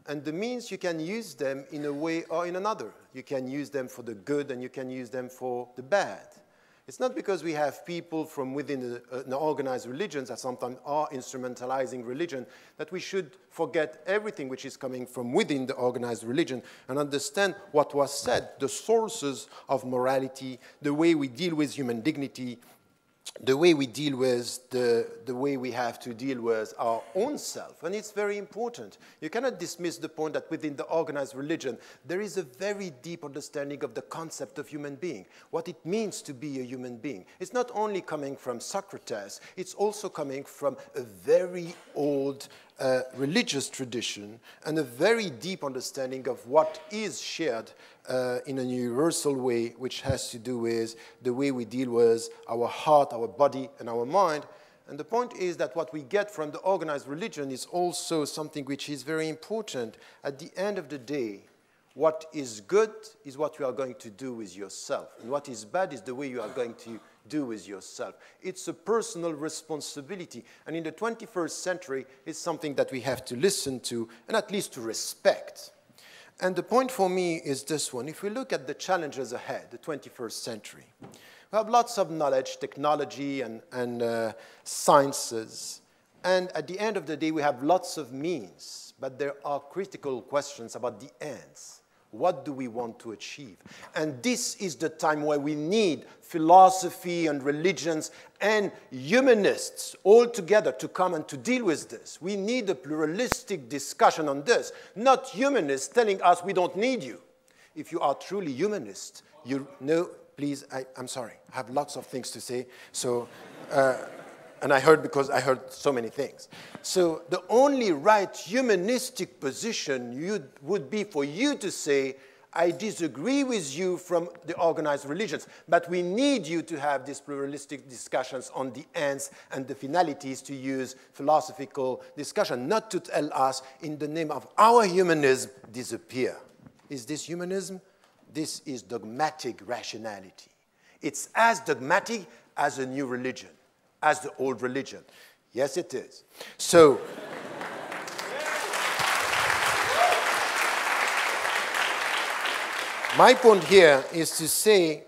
And the means, you can use them in a way or in another. You can use them for the good and you can use them for the bad. It's not because we have people from within an organized religions that sometimes are instrumentalizing religion that we should forget everything which is coming from within the organized religion and understand what was said, the sources of morality, the way we deal with human dignity, the way we deal with the way we have to deal with our own self. And it's very important. You cannot dismiss the point that within the organized religion, there is a very deep understanding of the concept of human being, what it means to be a human being. It's not only coming from Socrates, it's also coming from a very old religious tradition and a very deep understanding of what is shared in a universal way, which has to do with the way we deal with our heart, our body, and our mind. And the point is that what we get from the organized religion is also something which is very important. At the end of the day, what is good is what you are going to do with yourself, and what is bad is the way you are going to do with yourself. It's a personal responsibility, and in the 21st century, it's something that we have to listen to and at least to respect. And the point for me is this one. If we look at the challenges ahead, the 21st century, we have lots of knowledge, technology, and sciences, and at the end of the day, we have lots of means, but there are critical questions about the ends. What do we want to achieve? And this is the time where we need philosophy and religions and humanists all together to come and to deal with this. We need a pluralistic discussion on this, not humanists telling us we don't need you. If you are truly humanist, you know, please, I'm sorry, I have lots of things to say, so... and I heard so many things. So the only right humanistic position would be for you to say, I disagree with you from the organized religions, but we need you to have these pluralistic discussions on the ends and the finalities, to use philosophical discussion, not to tell us, in the name of our humanism, disappear. Is this humanism? This is dogmatic rationality. It's as dogmatic as a new religion, as the old religion. Yes, it is. So, my point here is to say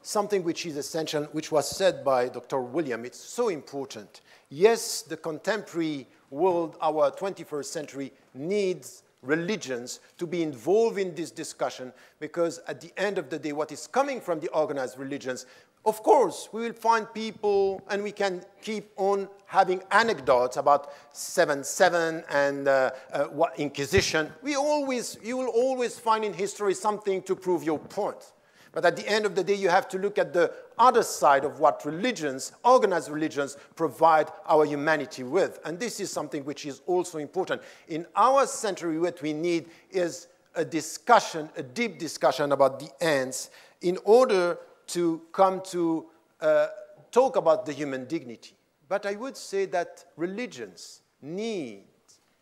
something which is essential, which was said by Dr. William. It's so important. Yes, the contemporary world, our 21st century, needs religions to be involved in this discussion, because at the end of the day, what is coming from the organized religions, of course, we will find people, and we can keep on having anecdotes about 7/7 and Inquisition. You will always find in history something to prove your point. But at the end of the day, you have to look at the other side of what religions, organized religions, provide our humanity with. And this is something which is also important. In our century, what we need is a discussion, a deep discussion about the ends, in order to come to talk about the human dignity. But I would say that religions need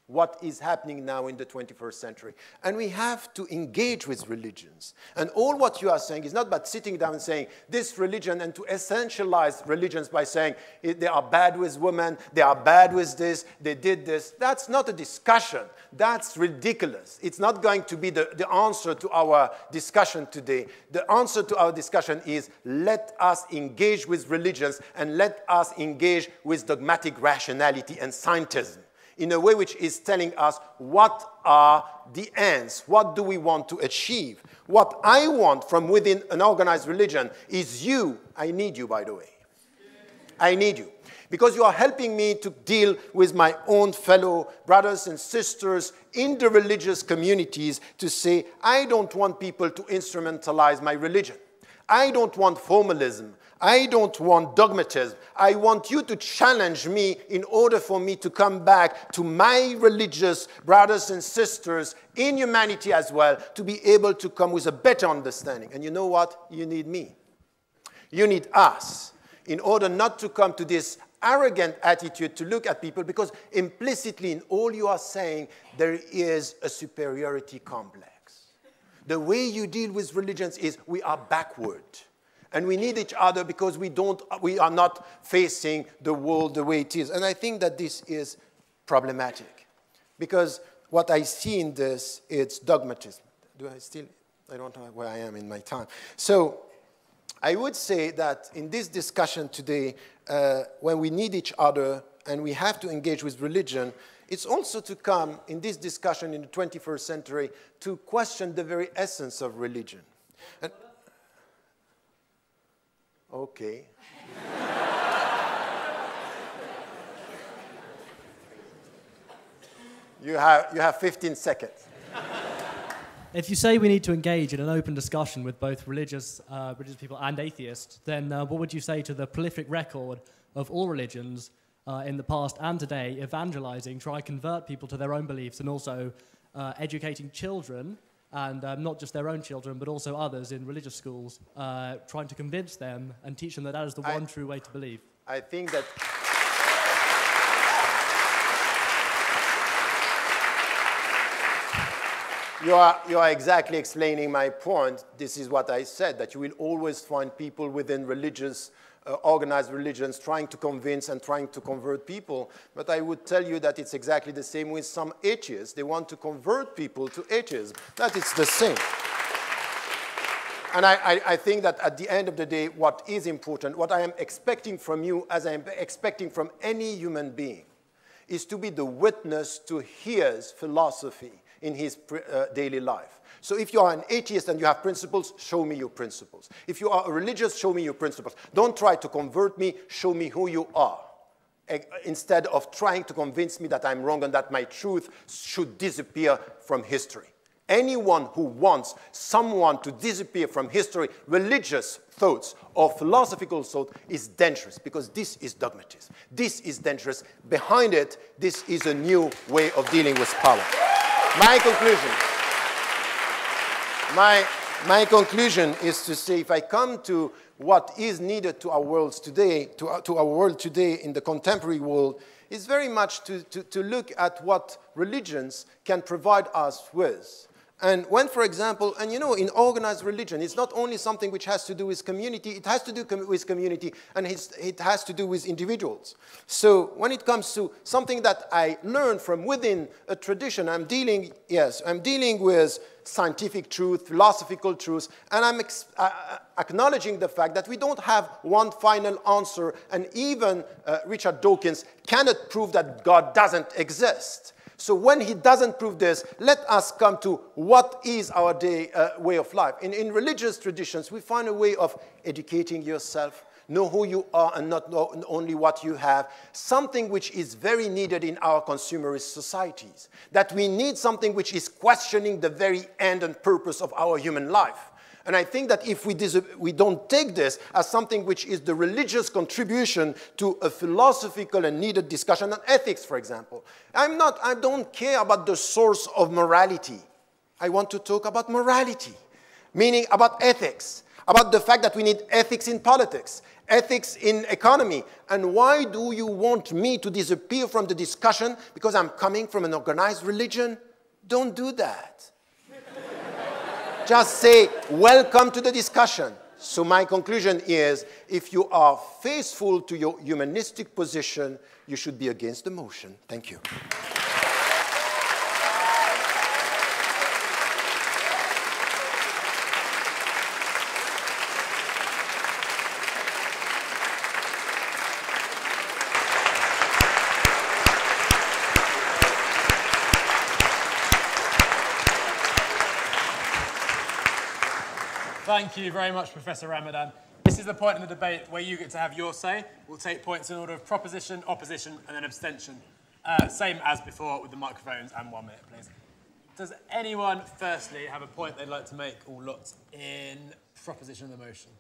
what is happening now in the 21st century. And we have to engage with religions. And all what you are saying is not about sitting down and saying this religion, and to essentialize religions by saying they are bad with women, they are bad with this, they did this. That's not a discussion. That's ridiculous. It's not going to be the answer to our discussion today. The answer to our discussion is, let us engage with religions and let us engage with dogmatic rationality and scientism, in a way which is telling us what are the ends, what do we want to achieve. What I want from within an organized religion is you. I need you, by the way. I need you. Because you are helping me to deal with my own fellow brothers and sisters in the religious communities, to say, I don't want people to instrumentalize my religion. I don't want formalism. I don't want dogmatism. I want you to challenge me in order for me to come back to my religious brothers and sisters in humanity as well, to be able to come with a better understanding. And you know what? You need me. You need us, in order not to come to this arrogant attitude to look at people, because implicitly in all you are saying, there is a superiority complex. The way you deal with religions is, we are backward. And we need each other because we are not facing the world the way it is. And I think that this is problematic. Because what I see in this, it's dogmatism. I don't know where I am in my time. So I would say that in this discussion today, when we need each other and we have to engage with religion, it's also to come in this discussion in the 21st century to question the very essence of religion. And, okay. You have 15 seconds. If you say we need to engage in an open discussion with both religious people and atheists, then what would you say to the prolific record of all religions in the past and today, evangelizing, try to convert people to their own beliefs, and also educating children, and not just their own children, but also others in religious schools, trying to convince them and teach them that that is the one true way to believe. I think that... You are exactly explaining my point. This is what I said, that you will always find people within religious, organized religions trying to convince and trying to convert people. But I would tell you that it's exactly the same with some atheists. They want to convert people to atheism. That is the same. And I think that at the end of the day, what is important, what I am expecting from you, as I am expecting from any human being, is to be the witness to his philosophy in his daily life. So if you are an atheist and you have principles, show me your principles. If you are a religious, show me your principles. Don't try to convert me, show me who you are, instead of trying to convince me that I'm wrong and that my truth should disappear from history. Anyone who wants someone to disappear from history, religious thoughts or philosophical thought, is dangerous, because this is dogmatism. This is dangerous. Behind it, this is a new way of dealing with power. My conclusion is to say, if I come to what is needed to our world today, to our world today in the contemporary world, is very much to look at what religions can provide us with. And when, for example, and you know, in organized religion, it's not only something which has to do with community, it has to do with community, and it has to do with individuals. So when it comes to something that I learned from within a tradition, I'm dealing with scientific truth, philosophical truth, and I'm acknowledging the fact that we don't have one final answer, and even Richard Dawkins cannot prove that God doesn't exist. So when he doesn't prove this, let us come to what is our way of life. In religious traditions, we find a way of educating yourself, know who you are and not only what you have, something which is very needed in our consumerist societies, that we need something which is questioning the very end and purpose of our human life. And I think that if we don't take this as something which is the religious contribution to a philosophical and needed discussion on ethics, for example. I don't care about the source of morality. I want to talk about morality, meaning about ethics, about the fact that we need ethics in politics, ethics in economy. And why do you want me to disappear from the discussion because I'm coming from an organized religion? Don't do that. Just say, welcome to the discussion. So my conclusion is, if you are faithful to your humanistic position, you should be against the motion. Thank you. Thank you very much, Professor Ramadan. This is the point in the debate where you get to have your say. We'll take points in order of proposition, opposition, and then abstention. Same as before with the microphones, and 1 minute, please. Does anyone, firstly, have a point they'd like to make, or lots, in proposition of the motion?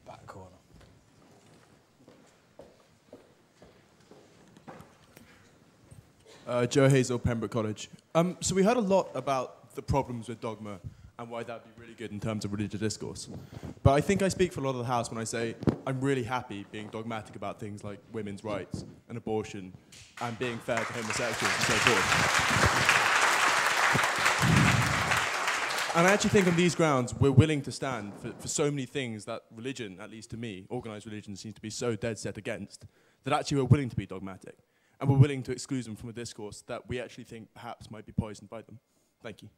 Back corner. Joe Hazel, Pembroke College. So we heard a lot about the problems with dogma and why that would be really good in terms of religious discourse. But I think I speak for a lot of the House when I say I'm really happy being dogmatic about things like women's rights and abortion and being fair to homosexuals and so forth. And I actually think on these grounds we're willing to stand for so many things that religion, at least to me, organised religion seems to be so dead set against, that actually we're willing to be dogmatic. And we're willing to exclude them from a discourse that we actually think perhaps might be poisoned by them. Thank you.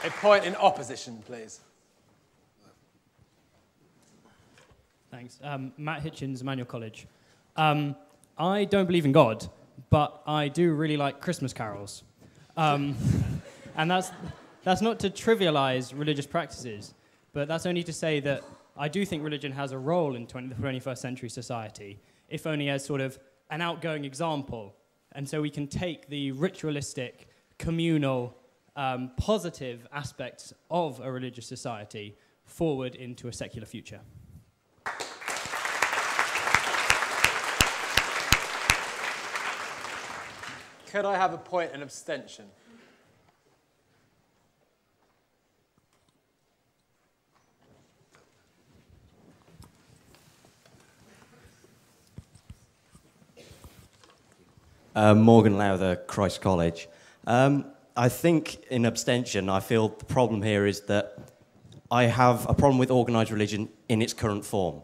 A point in opposition, please. Thanks. Matt Hitchens, Emmanuel College. I don't believe in God, but I do really like Christmas carols. And that's not to trivialize religious practices, but that's only to say that I do think religion has a role in the 21st century society, if only as sort of an outgoing example. And so we can take the ritualistic, communal positive aspects of a religious society forward into a secular future. Could I have a point in abstention? Morgan Lowther, Christ College. I think in abstention, I feel the problem here is that I have a problem with organised religion in its current form,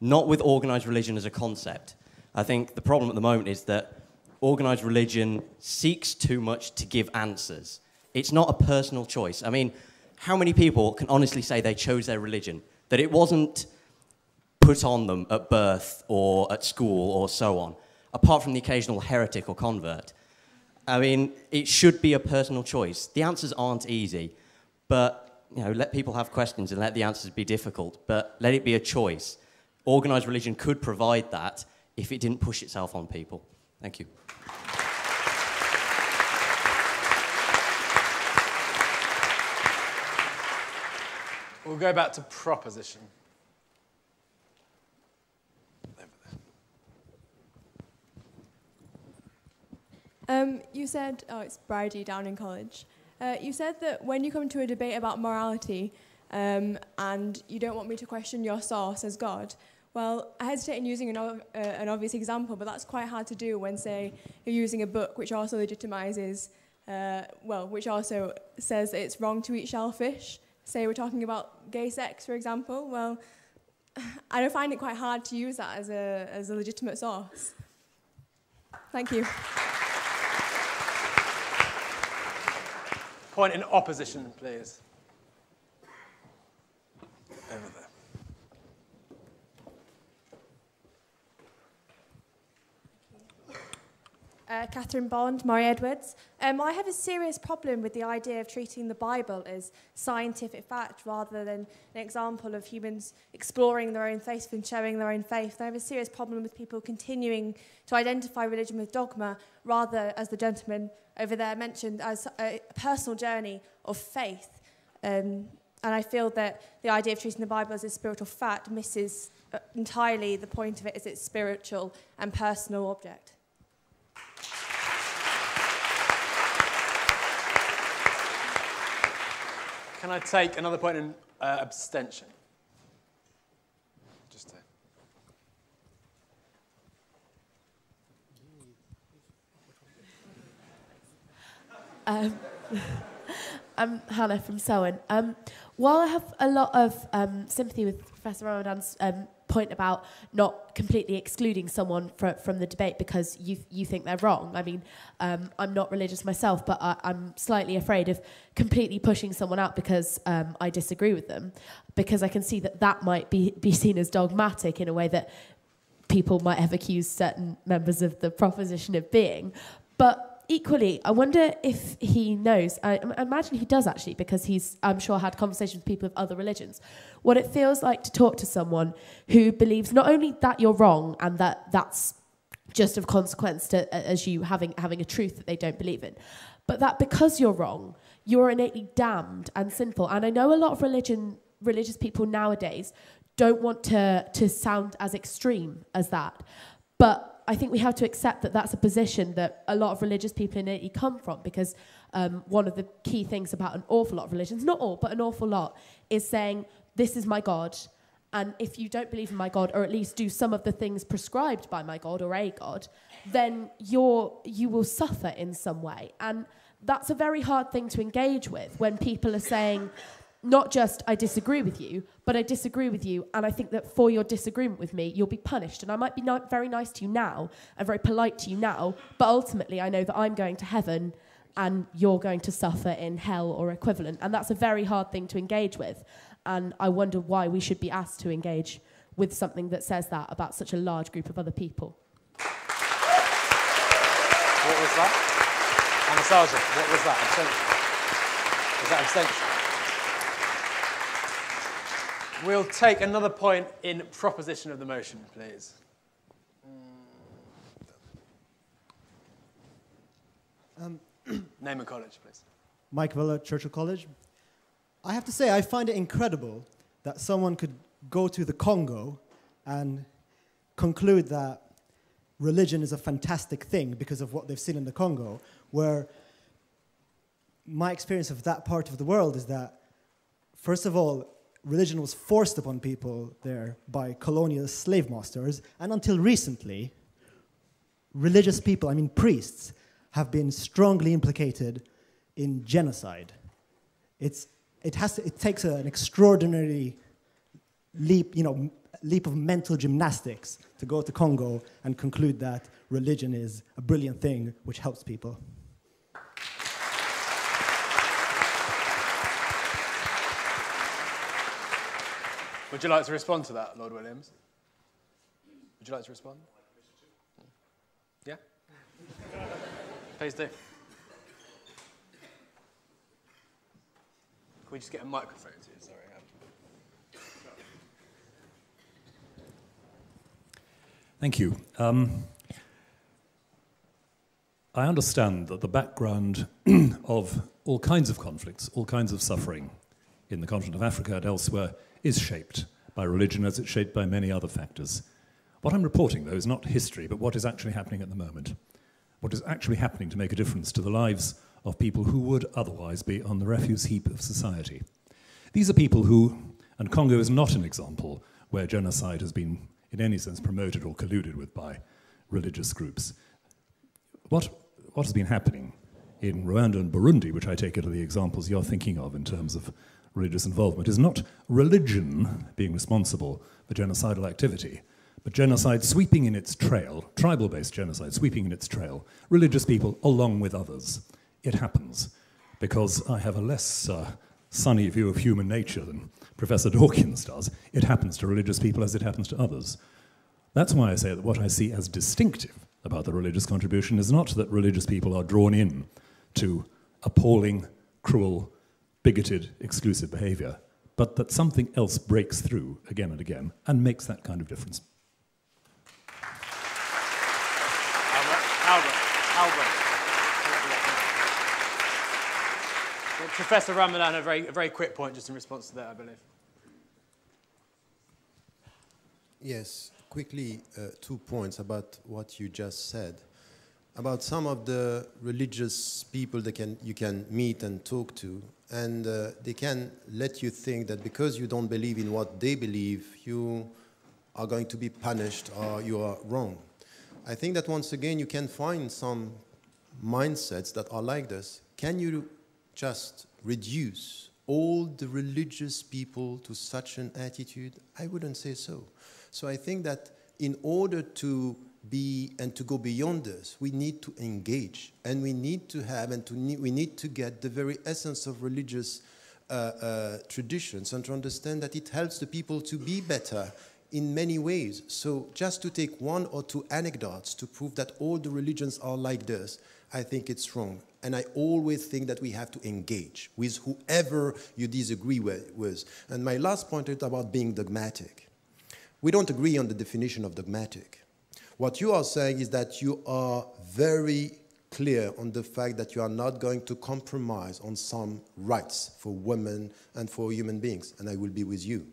not with organised religion as a concept. I think the problem at the moment is that organised religion seeks too much to give answers. It's not a personal choice. I mean, how many people can honestly say they chose their religion, that it wasn't put on them at birth or at school or so on, apart from the occasional heretic or convert? I mean, it should be a personal choice. The answers aren't easy, but let people have questions and let the answers be difficult, but let it be a choice. Organised religion could provide that if it didn't push itself on people. Thank you. We'll go back to proposition. You said, it's Bridie down in college. You said that when you come to a debate about morality and you don't want me to question your source as God, well, I hesitate in using an obvious example, but that's quite hard to do when, say, you're using a book which also legitimizes, which also says that it's wrong to eat shellfish. Say we're talking about gay sex, for example. Well, I find it quite hard to use that as a legitimate source. Thank you. Point in opposition, please. Over there. Catherine Bond, Murray Edwards. I have a serious problem with the idea of treating the Bible as scientific fact rather than an example of humans exploring their own faith and showing their own faith. I have a serious problem with people continuing to identify religion with dogma rather, as the gentleman over there mentioned, as a personal journey of faith. And I feel that the idea of treating the Bible as a spiritual fact misses entirely the point of it as its spiritual and personal object. Can I take another point in abstention? Just to... I'm Hannah from Selwyn. While I have a lot of sympathy with Professor Ramadan's point about not completely excluding someone from the debate because you think they're wrong. I mean, I'm not religious myself, but I'm slightly afraid of completely pushing someone out because I disagree with them, because I can see that might be seen as dogmatic in a way that people might have accused certain members of the proposition of being. But equally, I wonder if he knows, I imagine he does actually, because he's, I'm sure, had conversations with people of other religions, what it feels like to talk to someone who believes not only that you're wrong and that that's just of consequence to, as you having a truth that they don't believe in, but that because you're wrong, you're innately damned and sinful. And I know a lot of religious people nowadays don't want to sound as extreme as that, but I think we have to accept that that's a position that a lot of religious people innately come from, because one of the key things about an awful lot of religions, not all, but an awful lot, is saying, this is my God, and if you don't believe in my God, or at least do some of the things prescribed by my God or a God, then you will suffer in some way. And that's a very hard thing to engage with when people are saying, not just I disagree with you, but I disagree with you, and I think that for your disagreement with me, you'll be punished. And I might be very nice to you now and very polite to you now, but ultimately I know that I'm going to heaven and you're going to suffer in hell or equivalent. And that's a very hard thing to engage with. And I wonder why we should be asked to engage with something that says that about such a large group of other people. What was that? Anastasia, what was that? Abstention? Was that abstention? We'll take another point in proposition of the motion, please. Name and college, please. Mike Villa, Churchill College. I have to say, I find it incredible that someone could go to the Congo and conclude that religion is a fantastic thing because of what they've seen in the Congo, where my experience of that part of the world is that, first of all, religion was forced upon people there by colonial slave masters, and until recently, religious people, I mean priests, have been strongly implicated in genocide. It takes an extraordinary leap of mental gymnastics to go to Congo and conclude that religion is a brilliant thing which helps people. Would you like to respond to that, Lord Williams? Would you like to respond? Yeah? Please do. Can we just get a microphone to you? Sorry. Thank you. I understand that the background of all kinds of conflicts, all kinds of suffering in the continent of Africa and elsewhere is shaped by religion as it's shaped by many other factors. What I'm reporting, though, is not history, but what is actually happening at the moment. What is actually happening to make a difference to the lives of people who would otherwise be on the refuse heap of society. These are people who, and Congo is not an example where genocide has been in any sense promoted or colluded with by religious groups. What has been happening in Rwanda and Burundi, which I take it are the examples you're thinking of in terms of religious involvement, is not religion being responsible for genocidal activity, but genocide sweeping in its trail, tribal-based genocide sweeping in its trail, religious people along with others. It happens because I have a less sunny view of human nature than Professor Dawkins does. It happens to religious people as it happens to others. That's why I say that what I see as distinctive about the religious contribution is not that religious people are drawn in to appalling, cruel, bigoted, exclusive behavior, but that something else breaks through again and again and makes that kind of difference. Albert. Professor Ramadan, a very quick point just in response to that, I believe. Yes, quickly, 2 points about what you just said. About some of the religious people that you can meet and talk to, and they can let you think that because you don't believe in what they believe, you are going to be punished or you are wrong. I think that once again you can find some mindsets that are like this. Can you just reduce all the religious people to such an attitude? I wouldn't say so. So I think that in order to be and to go beyond this, we need to engage, and we need to have we need to get the very essence of religious traditions and to understand that it helps the people to be better in many ways. So just to take one or two anecdotes to prove that all the religions are like this, I think it's wrong. And I always think that we have to engage with whoever you disagree with. And my last point is about being dogmatic. We don't agree on the definition of dogmatic. What you are saying is that you are very clear on the fact that you are not going to compromise on some rights for women and for human beings, and I will be with you.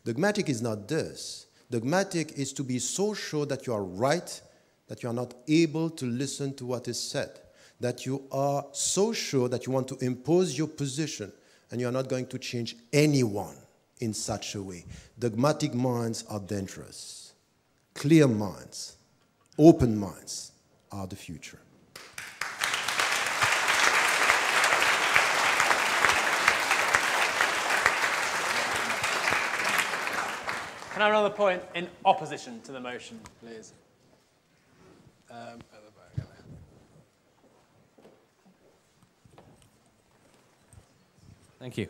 Dogmatic is not this. Dogmatic is to be so sure that you are right, that you are not able to listen to what is said, that you are so sure that you want to impose your position, and you are not going to change anyone in such a way. Dogmatic minds are dangerous. Clear minds, open minds are the future. Can I have another point in opposition to the motion, please? Thank you.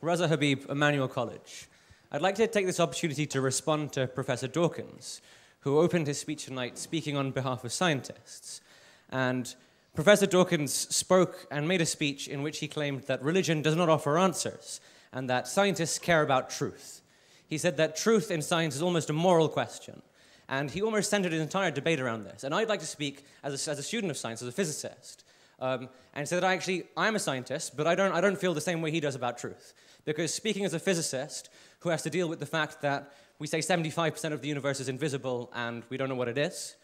Raza Habib, Emmanuel College. I'd like to take this opportunity to respond to Professor Dawkins, who opened his speech tonight speaking on behalf of scientists. And Professor Dawkins spoke and made a speech in which he claimed that religion does not offer answers and that scientists care about truth. He said that truth in science is almost a moral question, and he almost centered his entire debate around this. And I'd like to speak, as a student of science, as a physicist, and say that I'm a scientist, but I don't feel the same way he does about truth. Because speaking as a physicist who has to deal with the fact that we say 75% of the universe is invisible and we don't know what it is,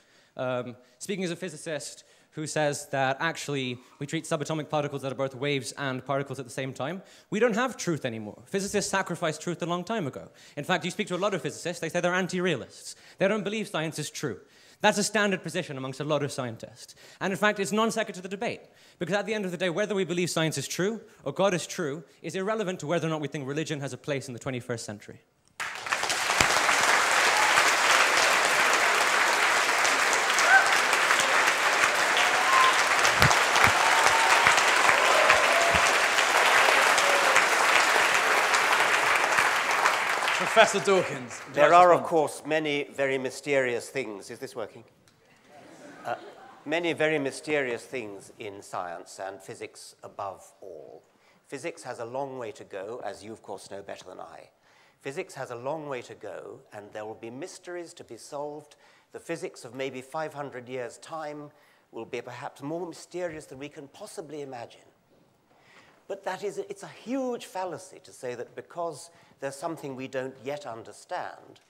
speaking as a physicist who says that actually we treat subatomic particles that are both waves and particles at the same time, we don't have truth anymore. Physicists sacrificed truth a long time ago. In fact, you speak to a lot of physicists, they say they're anti-realists. They don't believe science is true. That's a standard position amongst a lot of scientists. And in fact, it's non sequitur to the debate. Because at the end of the day, whether we believe science is true or God is true is irrelevant to whether or not we think religion has a place in the 21st century. Professor Dawkins. There are, of course, many very mysterious things. Is this working? Many very mysterious things in science, and physics above all. Physics has a long way to go, as you, of course, know better than I. Physics has a long way to go, and there will be mysteries to be solved. The physics of maybe 500 years' time will be perhaps more mysterious than we can possibly imagine. But it's a huge fallacy to say that because there's something we don't yet understand,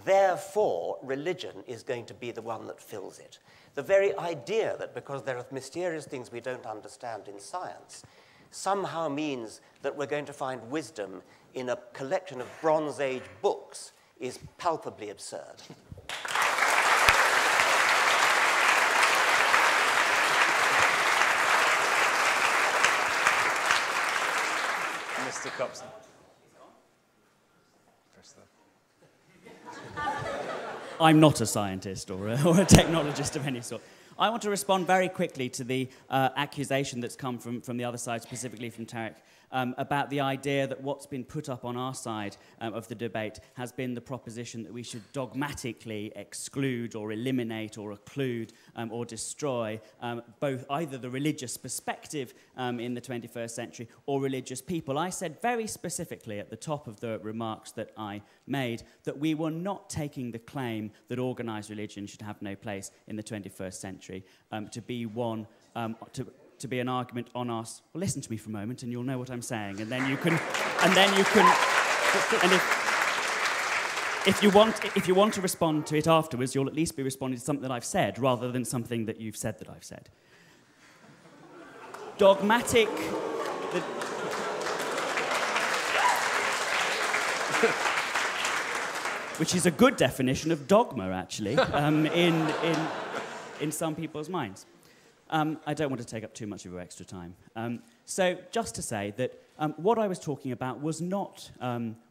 therefore religion is going to be the one that fills it. The very idea that because there are mysterious things we don't understand in science somehow means that we're going to find wisdom in a collection of Bronze Age books is palpably absurd. Mr. Copson. I'm not a scientist or a technologist of any sort. I want to respond very quickly to the accusation that's come from the other side, specifically from Tarek, about the idea that what's been put up on our side of the debate has been the proposition that we should dogmatically exclude or eliminate or occlude or destroy both either the religious perspective in the 21st century or religious people. I said very specifically at the top of the remarks that I made that we were not taking the claim that organised religion should have no place in the 21st century to be one to be an argument on us. Well, listen to me for a moment, and you'll know what I'm saying, and then you can, and if you want to respond to it afterwards, you'll at least be responding to something that I've said, rather than something that you've said that I've said. Dogmatic. Which is a good definition of dogma, actually, in some people's minds. I don't want to take up too much of your extra time. So just to say that what I was talking about was not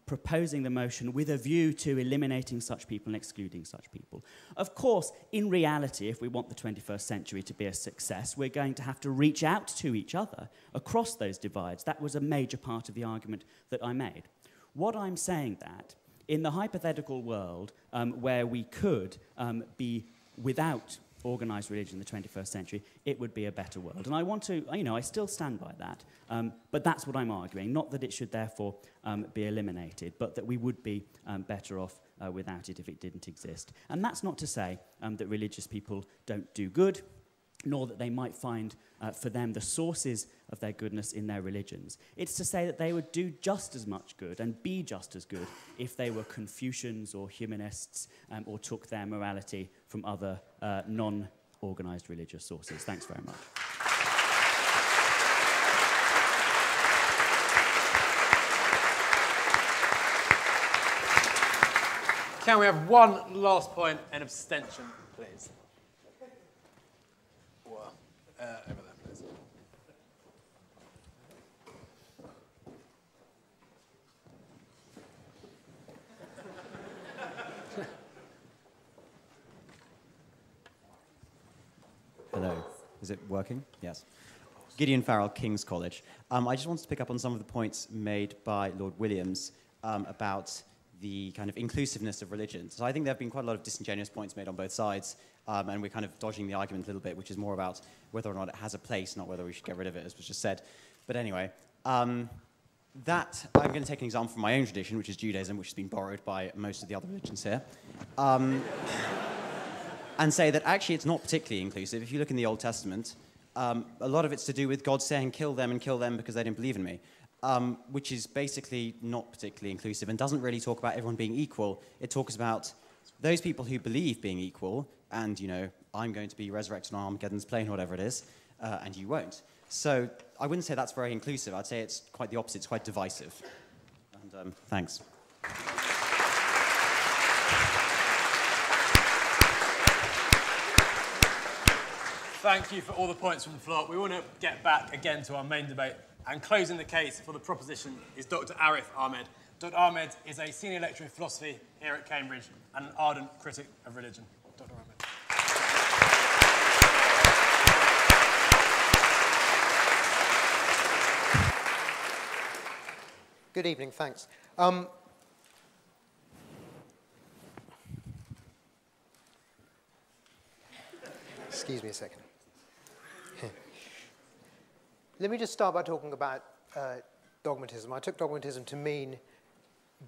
proposing the motion with a view to eliminating such people and excluding such people. Of course, in reality, if we want the 21st century to be a success, we're going to have to reach out to each other across those divides. That was a major part of the argument that I made. What I'm saying that, in the hypothetical world where we could be without organised religion in the 21st century, it would be a better world. And I want to, I still stand by that, but that's what I'm arguing. Not that it should therefore be eliminated, but that we would be better off without it if it didn't exist. And that's not to say that religious people don't do good, nor that they might find for them the sources of their goodness in their religions. It's to say that they would do just as much good and be just as good if they were Confucians or humanists or took their morality from other non-organised religious sources. Thanks very much. Can we have one last point, an abstention, please? Over there, please. Hello. Is it working? Yes. Gideon Farrell, King's College. I just wanted to pick up on some of the points made by Lord Williams about the kind of inclusiveness of religion. So I think there have been quite a lot of disingenuous points made on both sides, and we're kind of dodging the argument a little bit, which is more about whether or not it has a place, not whether we should get rid of it, as was just said. But anyway, I'm going to take an example from my own tradition, which is Judaism, which has been borrowed by most of the other religions here, and say that actually it's not particularly inclusive. If you look in the Old Testament, A lot of it's to do with God saying, kill them because they didn't believe in me, which is basically not particularly inclusive and doesn't really talk about everyone being equal. It talks about those people who believe being equal and, you know, I'm going to be resurrected on Armageddon's plane, or whatever it is, and you won't. So I wouldn't say that's very inclusive. I'd say it's quite the opposite. It's quite divisive. And thanks. Thank you for all the points from the floor. We want to get back again to our main debate. And closing the case for the proposition is Dr. Arif Ahmed. Dr. Ahmed is a senior lecturer in philosophy here at Cambridge and an ardent critic of religion. Dr. Ahmed. Good evening, thanks. Excuse me a second. Let me just start by talking about dogmatism. I took dogmatism to mean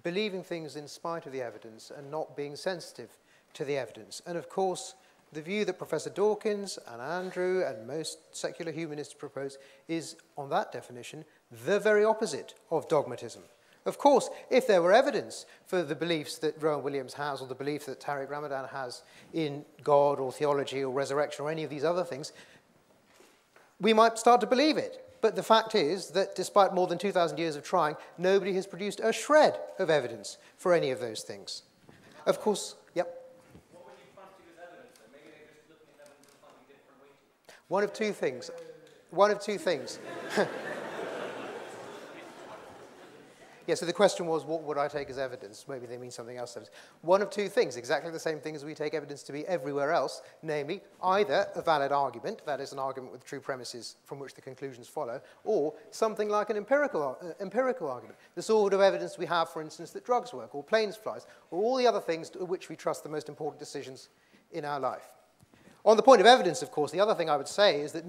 believing things in spite of the evidence and not being sensitive to the evidence. And of course, the view that Professor Dawkins and Andrew and most secular humanists propose is, on that definition, the very opposite of dogmatism. Of course, if there were evidence for the beliefs that Rowan Williams has or the belief that Tariq Ramadan has in God or theology or resurrection or any of these other things, we might start to believe it. But the fact is that despite more than 2,000 years of trying, nobody has produced a shred of evidence for any of those things. Of course, yep. What would you fancy as evidence? Maybe they're just looking at evidence in slightly different ways. One of two things. One of two things. Yeah, so the question was, what would I take as evidence? Maybe they mean something else. One of two things, exactly the same thing as we take evidence to be everywhere else, namely either a valid argument, that is an argument with true premises from which the conclusions follow, or something like an empirical argument, the sort of evidence we have, for instance, that drugs work, or planes flies, or all the other things to which we trust the most important decisions in our life. On the point of evidence, of course, the other thing I would say is that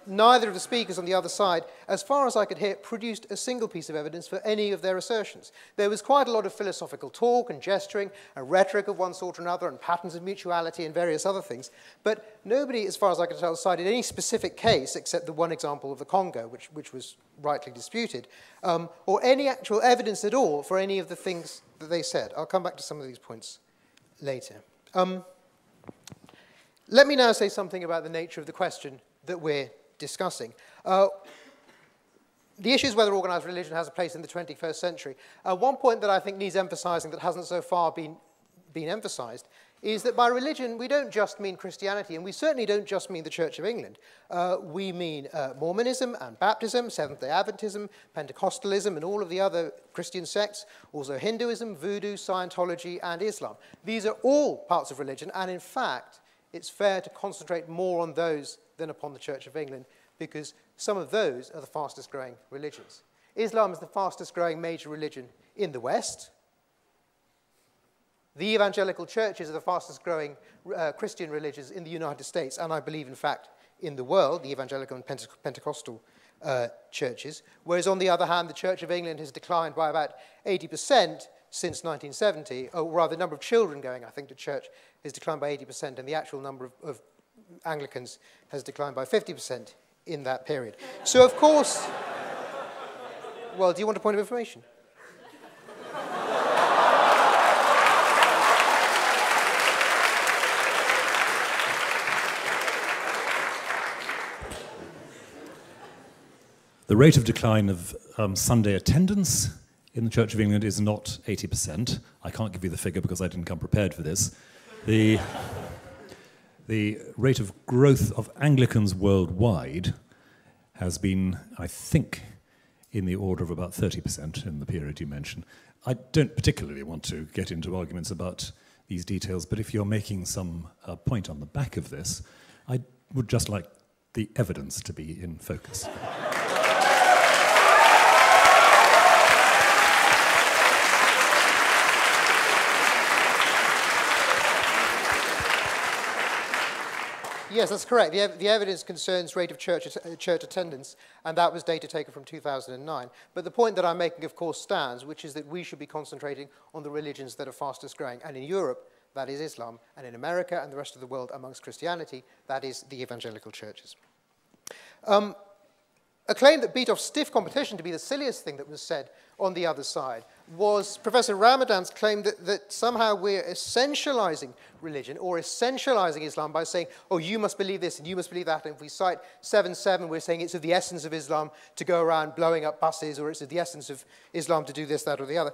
neither of the speakers on the other side, as far as I could hear, produced a single piece of evidence for any of their assertions. There was quite a lot of philosophical talk and gesturing and rhetoric of one sort or another and patterns of mutuality and various other things, but nobody, as far as I could tell, cited any specific case except the one example of the Congo, which was rightly disputed, or any actual evidence at all for any of the things that they said. I'll come back to some of these points later. Let me now say something about the nature of the question that we're discussing. The issue is whether organized religion has a place in the 21st century. One point that I think needs emphasizing that hasn't so far been emphasized is that by religion we don't just mean Christianity, and we certainly don't just mean the Church of England. We mean Mormonism and Baptism, Seventh-day Adventism, Pentecostalism, and all of the other Christian sects, also Hinduism, Voodoo, Scientology, and Islam. These are all parts of religion, and in fact, it's fair to concentrate more on those than upon the Church of England, because some of those are the fastest growing religions. Islam is the fastest growing major religion in the West. The evangelical churches are the fastest growing Christian religions in the United States, and I believe, in fact, in the world, the evangelical and Pentecostal churches. Whereas, on the other hand, the Church of England has declined by about 80% since 1970, or rather, the number of children going, I think, to church has declined by 80%, and the actual number of Anglicans has declined by 50% in that period. So, of course, well, do you want a point of information? The rate of decline of Sunday attendance in the Church of England is not 80%. I can't give you the figure because I didn't come prepared for this. The rate of growth of Anglicans worldwide has been, I think, in the order of about 30% in the period you mentioned. I don't particularly want to get into arguments about these details, but if you're making some point on the back of this, I would just like the evidence to be in focus. Yes, that's correct. The evidence concerns rate of church attendance, and that was data taken from 2009. But the point that I'm making, of course, stands, which is that we should be concentrating on the religions that are fastest growing. And in Europe, that is Islam, and in America and the rest of the world amongst Christianity, that is the evangelical churches. A claim that beat off stiff competition to be the silliest thing that was said on the other side was Professor Ramadan's claim that somehow we're essentializing religion or essentializing Islam by saying, oh, you must believe this and you must believe that. And if we cite 7:7, we're saying it's of the essence of Islam to go around blowing up buses, or it's of the essence of Islam to do this, that, or the other.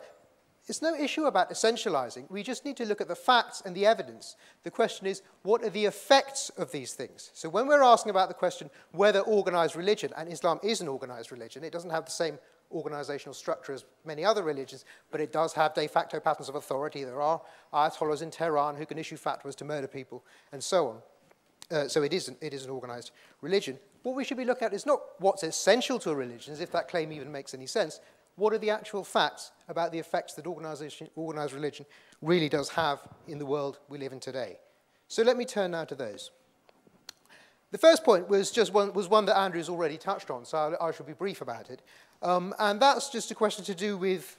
It's no issue about essentializing. We just need to look at the facts and the evidence. The question is, what are the effects of these things? So when we're asking about the question whether organized religion, and Islam is an organized religion, it doesn't have the same organizational structure as many other religions, but it does have de facto patterns of authority. There are ayatollahs in Tehran who can issue fatwas to murder people, and so on. So it is an organized religion. What we should be looking at is not what's essential to a religion, as if that claim even makes any sense. What are the actual facts about the effects that organized religion really does have in the world we live in today? So let me turn now to those. The first point was one that Andrew's already touched on, so I shall be brief about it. And that's just a question to do with,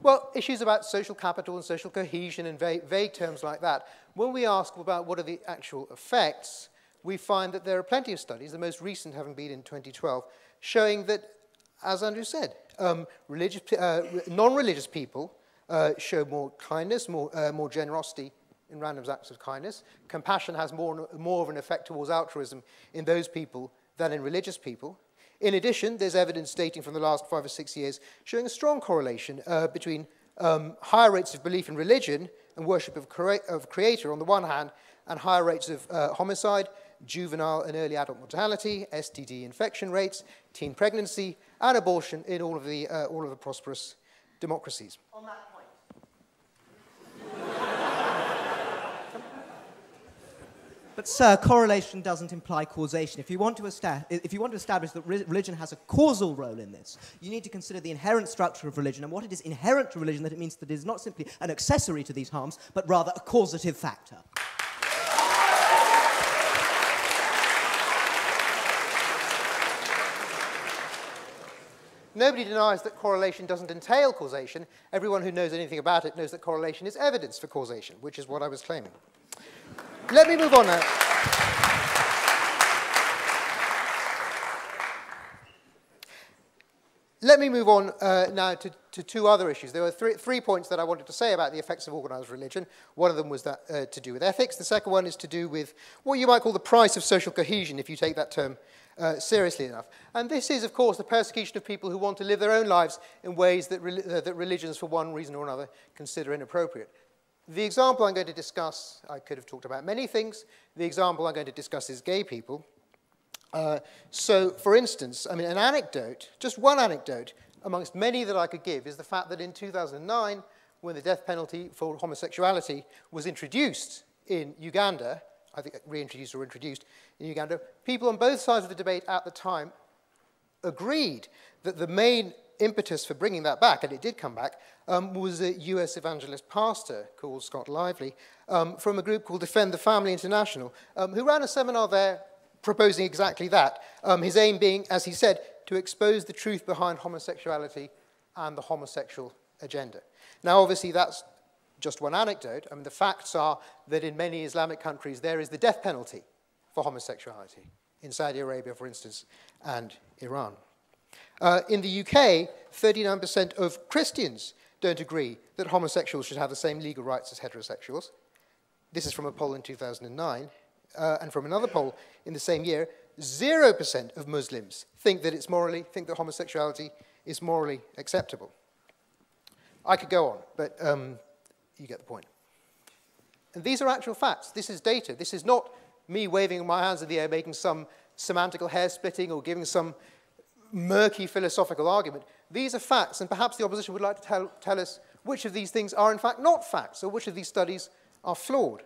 well, issues about social capital and social cohesion and vague terms like that. When we ask about what are the actual effects, we find that there are plenty of studies, the most recent having been in 2012, showing that, as Andrew said, non-religious people show more kindness, more generosity in random acts of kindness. Compassion has more of an effect towards altruism in those people than in religious people. In addition, there's evidence dating from the last 5 or 6 years showing a strong correlation between higher rates of belief in religion and worship of Creator on the one hand, and higher rates of homicide, juvenile and early adult mortality, STD infection rates, teen pregnancy, and abortion in all of the prosperous democracies. On that point. But, sir, correlation doesn't imply causation. If you want to establish that religion has a causal role in this, you need to consider the inherent structure of religion and what it is inherent to religion, that it means that it is not simply an accessory to these harms, but rather a causative factor. Nobody denies that correlation doesn't entail causation. Everyone who knows anything about it knows that correlation is evidence for causation, which is what I was claiming. Let me move on now. Let me move on now to two other issues. There were three points that I wanted to say about the effects of organized religion. One of them was that to do with ethics. The second one is to do with what you might call the price of social cohesion, if you take that term seriously enough. And this is, of course, the persecution of people who want to live their own lives in ways that religions, for one reason or another, consider inappropriate. The example I'm going to discuss, I could have talked about many things. The example I'm going to discuss is gay people. So, for instance, I mean, an anecdote, just one anecdote, amongst many that I could give, is the fact that in 2009, when the death penalty for homosexuality was introduced in Uganda, I think reintroduced or introduced in Uganda, people on both sides of the debate at the time agreed that the main impetus for bringing that back, and it did come back, was a US evangelist pastor called Scott Lively from a group called Defend the Family International, who ran a seminar there proposing exactly that. His aim being, as he said, to expose the truth behind homosexuality and the homosexual agenda. Now, obviously, that's just one anecdote. I mean, the facts are that in many Islamic countries, there is the death penalty for homosexuality. In Saudi Arabia, for instance, and Iran. In the UK, 39% of Christians don't agree that homosexuals should have the same legal rights as heterosexuals. This is from a poll in 2009. And from another poll in the same year, 0% of Muslims think that homosexuality is morally acceptable. I could go on, but you get the point. And these are actual facts. This is data. This is not me waving my hands in the air, making some semantical hair-splitting or giving some murky philosophical argument. These are facts, and perhaps the opposition would like to tell us which of these things are in fact not facts, or which of these studies are flawed.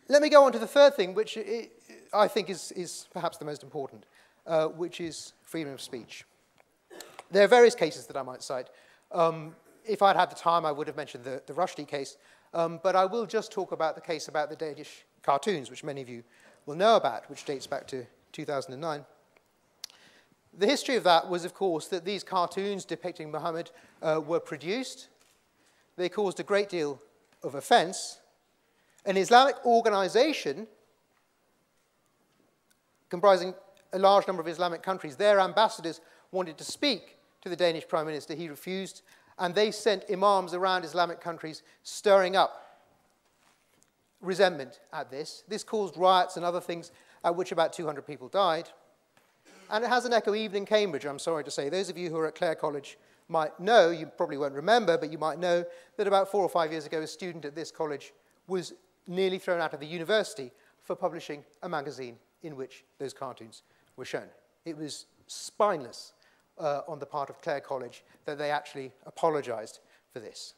Let me go on to the third thing, which I think is perhaps the most important, which is freedom of speech. There are various cases that I might cite. If I'd had the time, I would have mentioned the Rushdie case, but I will just talk about the case about the Danish cartoons, which many of you will know about, which dates back to 2009. The history of that was, of course, that these cartoons depicting Muhammad were produced. They caused a great deal of offence, an Islamic organisation comprising a large number of Islamic countries, their ambassadors wanted to speak to the Danish Prime Minister. He refused, and they sent imams around Islamic countries stirring up resentment at this. This caused riots and other things, at which about 200 people died. And it has an echo even in Cambridge, I'm sorry to say. Those of you who are at Clare College might know, you probably won't remember, but you might know that about 4 or 5 years ago, a student at this college was nearly thrown out of the university for publishing a magazine in which those cartoons were shown. It was spineless on the part of Clare College that they actually apologised for this.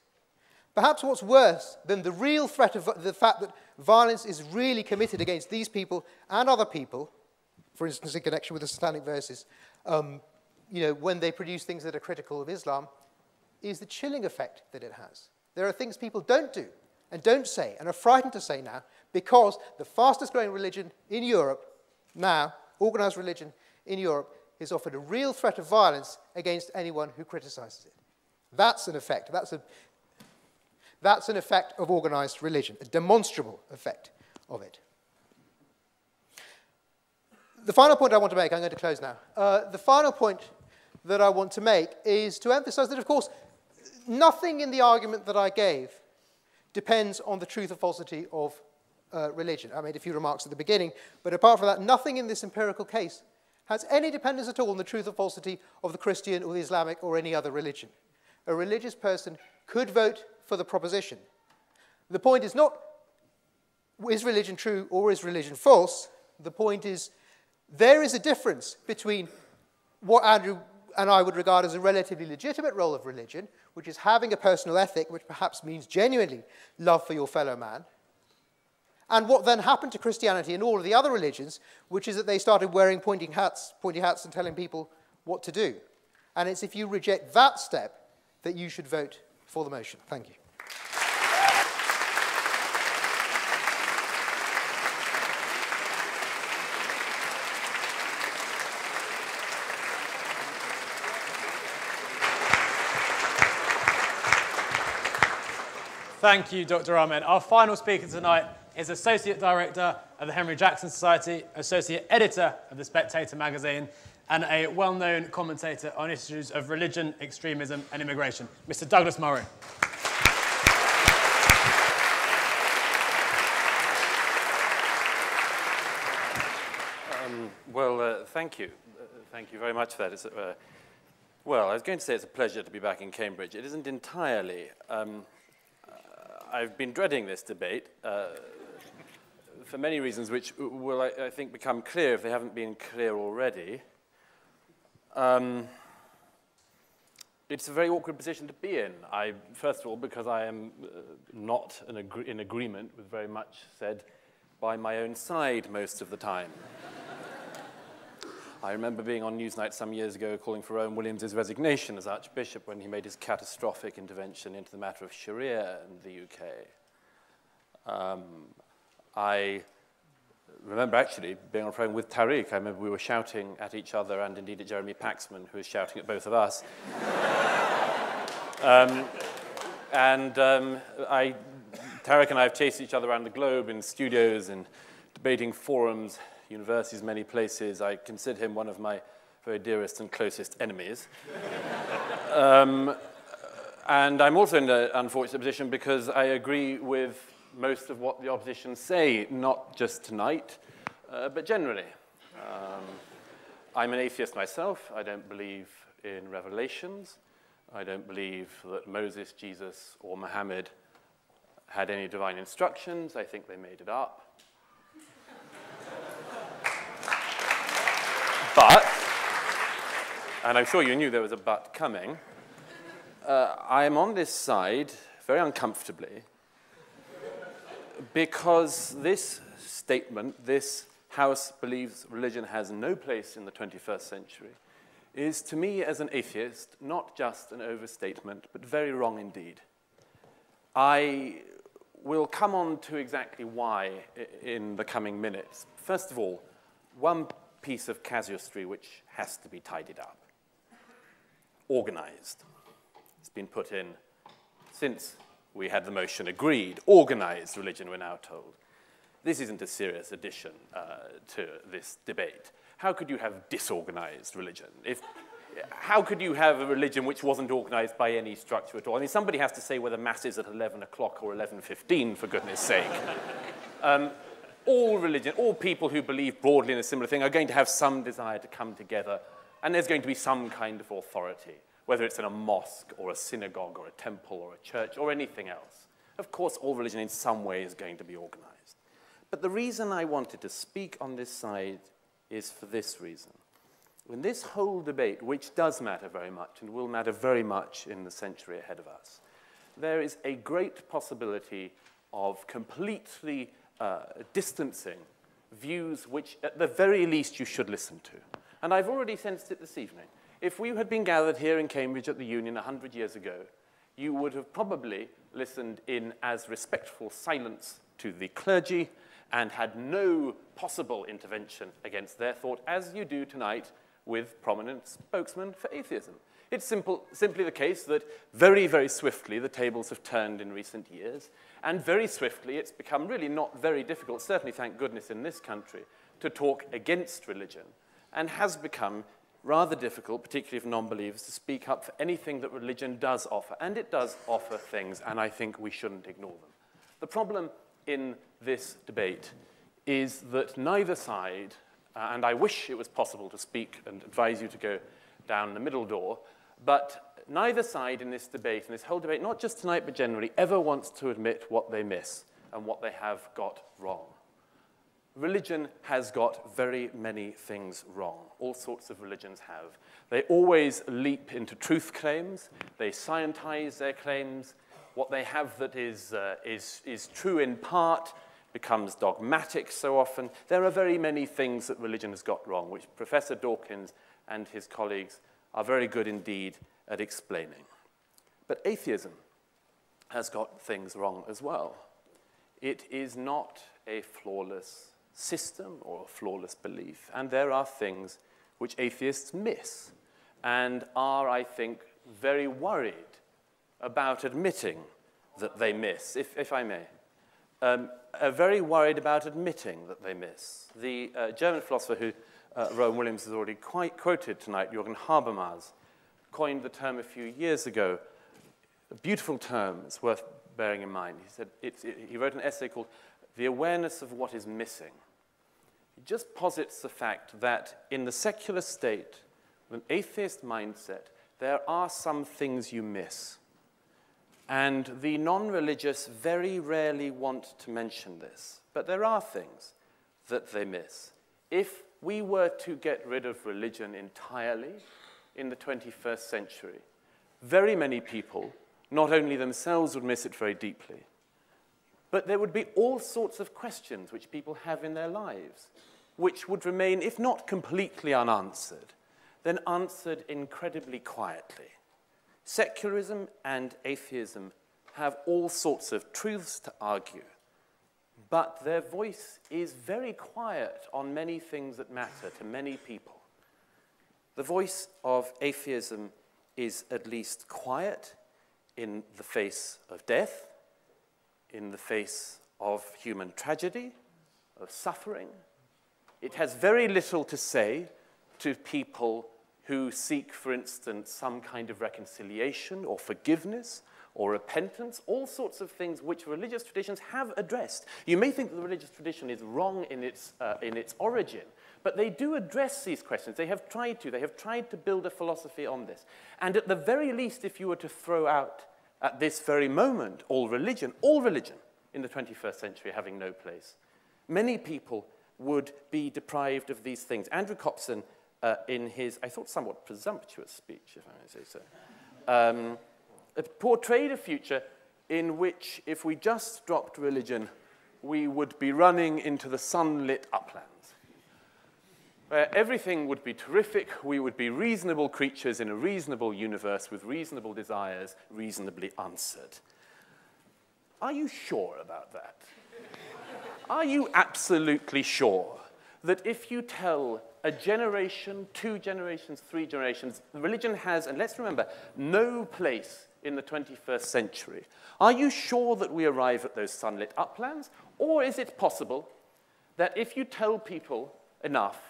Perhaps what's worse than the real threat of the fact that violence is really committed against these people and other people, for instance, in connection with the Satanic verses, when they produce things that are critical of Islam, is the chilling effect that it has. There are things people don't do and don't say and are frightened to say now because the fastest growing religion in Europe now, organised religion in Europe, is offered a real threat of violence against anyone who criticises it. That's an effect. That's an effect of organised religion, a demonstrable effect of it. The final point I want to make, I'm going to close now. The final point that I want to make is to emphasise that, of course, nothing in the argument that I gave depends on the truth or falsity of religion. I made a few remarks at the beginning, but apart from that, nothing in this empirical case has any dependence at all on the truth or falsity of the Christian or the Islamic or any other religion. A religious person could vote for the proposition. The point is not, is religion true or is religion false? The point is, there is a difference between what Andrew and I would regard as a relatively legitimate role of religion, which is having a personal ethic, which perhaps means genuinely love for your fellow man, and what then happened to Christianity and all of the other religions, which is that they started wearing pointy hats and telling people what to do. And it's if you reject that step that you should vote for the motion. Thank you. Thank you, Dr. Ahmed. Our final speaker tonight is Associate Director of the Henry Jackson Society, Associate Editor of The Spectator magazine, and a well-known commentator on issues of religion, extremism, and immigration, Mr. Douglas Murray. Thank you. Thank you very much for that. It's, well, I was going to say it's a pleasure to be back in Cambridge. It isn't entirely. I've been dreading this debate for many reasons which will, I think, become clear if they haven't been clear already. It's a very awkward position to be in. First of all, because I am not in agreement with very much said by my own side most of the time. I remember being on Newsnight some years ago calling for Owen Williams' resignation as Archbishop when he made his catastrophic intervention into the matter of Sharia in the UK. I remember actually being on a phone with Tariq. I remember we were shouting at each other and indeed at Jeremy Paxman, who was shouting at both of us. Tariq and I have chased each other around the globe in studios and debating forums, universities, many places. I consider him one of my very dearest and closest enemies. And I'm also in an unfortunate position because I agree with most of what the opposition say, not just tonight, but generally. I'm an atheist myself. I don't believe in revelations. I don't believe that Moses, Jesus, or Muhammad had any divine instructions. I think they made it up. But, and I'm sure you knew there was a but coming, I am on this side very uncomfortably because this statement, this House believes religion has no place in the 21st century, is to me as an atheist not just an overstatement, but very wrong indeed. I will come on to exactly why in the coming minutes. First of all, one piece of casuistry which has to be tidied up. Organized. It's been put in since We had the motion agreed. Organized religion, we're now told. This isn't a serious addition to this debate. How could you have disorganized religion? How could you have a religion which wasn't organized by any structure at all? I mean, somebody has to say whether Mass is at 11 o'clock or 11:15, for goodness sake. All religion, all people who believe broadly in a similar thing are going to have some desire to come together, and there's going to be some kind of authority, whether it's in a mosque or a synagogue or a temple or a church or anything else. Of course, all religion in some way is going to be organized. But the reason I wanted to speak on this side is for this reason. In this whole debate, which does matter very much and will matter very much in the century ahead of us, there is a great possibility of completely distancing views which, at the very least, you should listen to. And I've already sensed it this evening. If we had been gathered here in Cambridge at the Union 100 years ago, you would have probably listened in as respectful silence to the clergy and had no possible intervention against their thought, as you do tonight with prominent spokesmen for atheism. It's simply the case that very, very swiftly the tables have turned in recent years, and very swiftly it's become really not very difficult, certainly thank goodness in this country, to talk against religion, and has become rather difficult, particularly for non-believers, to speak up for anything that religion does offer. And it does offer things, and I think we shouldn't ignore them. The problem in this debate is that neither side, and I wish it was possible to speak and advise you to go down the middle door, but neither side in this debate, in this whole debate, not just tonight but generally, ever wants to admit what they miss and what they have got wrong. Religion has got very many things wrong. All sorts of religions have. They always leap into truth claims. They scientize their claims. What they have that is true in part becomes dogmatic so often. There are very many things that religion has got wrong, which Professor Dawkins and his colleagues are very good indeed at explaining. But atheism has got things wrong as well. It is not a flawless system or a flawless belief, and there are things which atheists miss and are, I think, very worried about admitting that they miss, if I may. Are very worried about admitting that they miss. The German philosopher who Rowan Williams has already quite quoted tonight, Jürgen Habermas, coined the term a few years ago. A beautiful term, it's worth bearing in mind. He said, he wrote an essay called The Awareness of What is Missing. He just posits the fact that in the secular state, with an atheist mindset, there are some things you miss. And the non-religious very rarely want to mention this. But there are things that they miss. If we were to get rid of religion entirely in the 21st century, very many people, not only themselves would miss it very deeply, but there would be all sorts of questions which people have in their lives, which would remain, if not completely unanswered, then answered incredibly quietly. Secularism and atheism have all sorts of truths to argue, but their voice is very quiet on many things that matter to many people. The voice of atheism is at least quiet in the face of death, in the face of human tragedy, of suffering. It has very little to say to people who seek, for instance, some kind of reconciliation or forgiveness or repentance, all sorts of things which religious traditions have addressed. You may think that the religious tradition is wrong in its origin, but they do address these questions. They have tried to. They have tried to build a philosophy on this. And at the very least, if you were to throw out at this very moment all religion in the 21st century having no place, many people would be deprived of these things. Andrew Copson, in his, I thought, somewhat presumptuous speech, if I may say so, portrayed a future in which, if we just dropped religion, we would be running into the sunlit uplands, where everything would be terrific, we would be reasonable creatures in a reasonable universe with reasonable desires, reasonably answered. Are you sure about that? Are you absolutely sure that if you tell a generation, 2 generations, 3 generations, religion has, and let's remember, no place in the 21st century. Are you sure that we arrive at those sunlit uplands? Or is it possible that if you tell people enough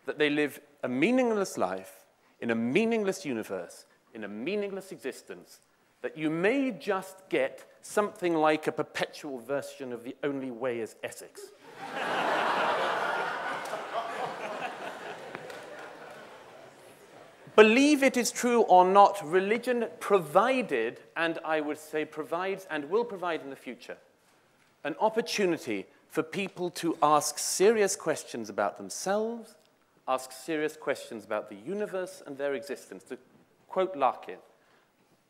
that they live a meaningless life in a meaningless universe, in a meaningless existence, that you may just get something like a perpetual version of The Only Way is Essex? Believe it is true or not, religion provided, and I would say provides and will provide in the future, an opportunity for people to ask serious questions about themselves, ask serious questions about the universe and their existence. To quote Larkin,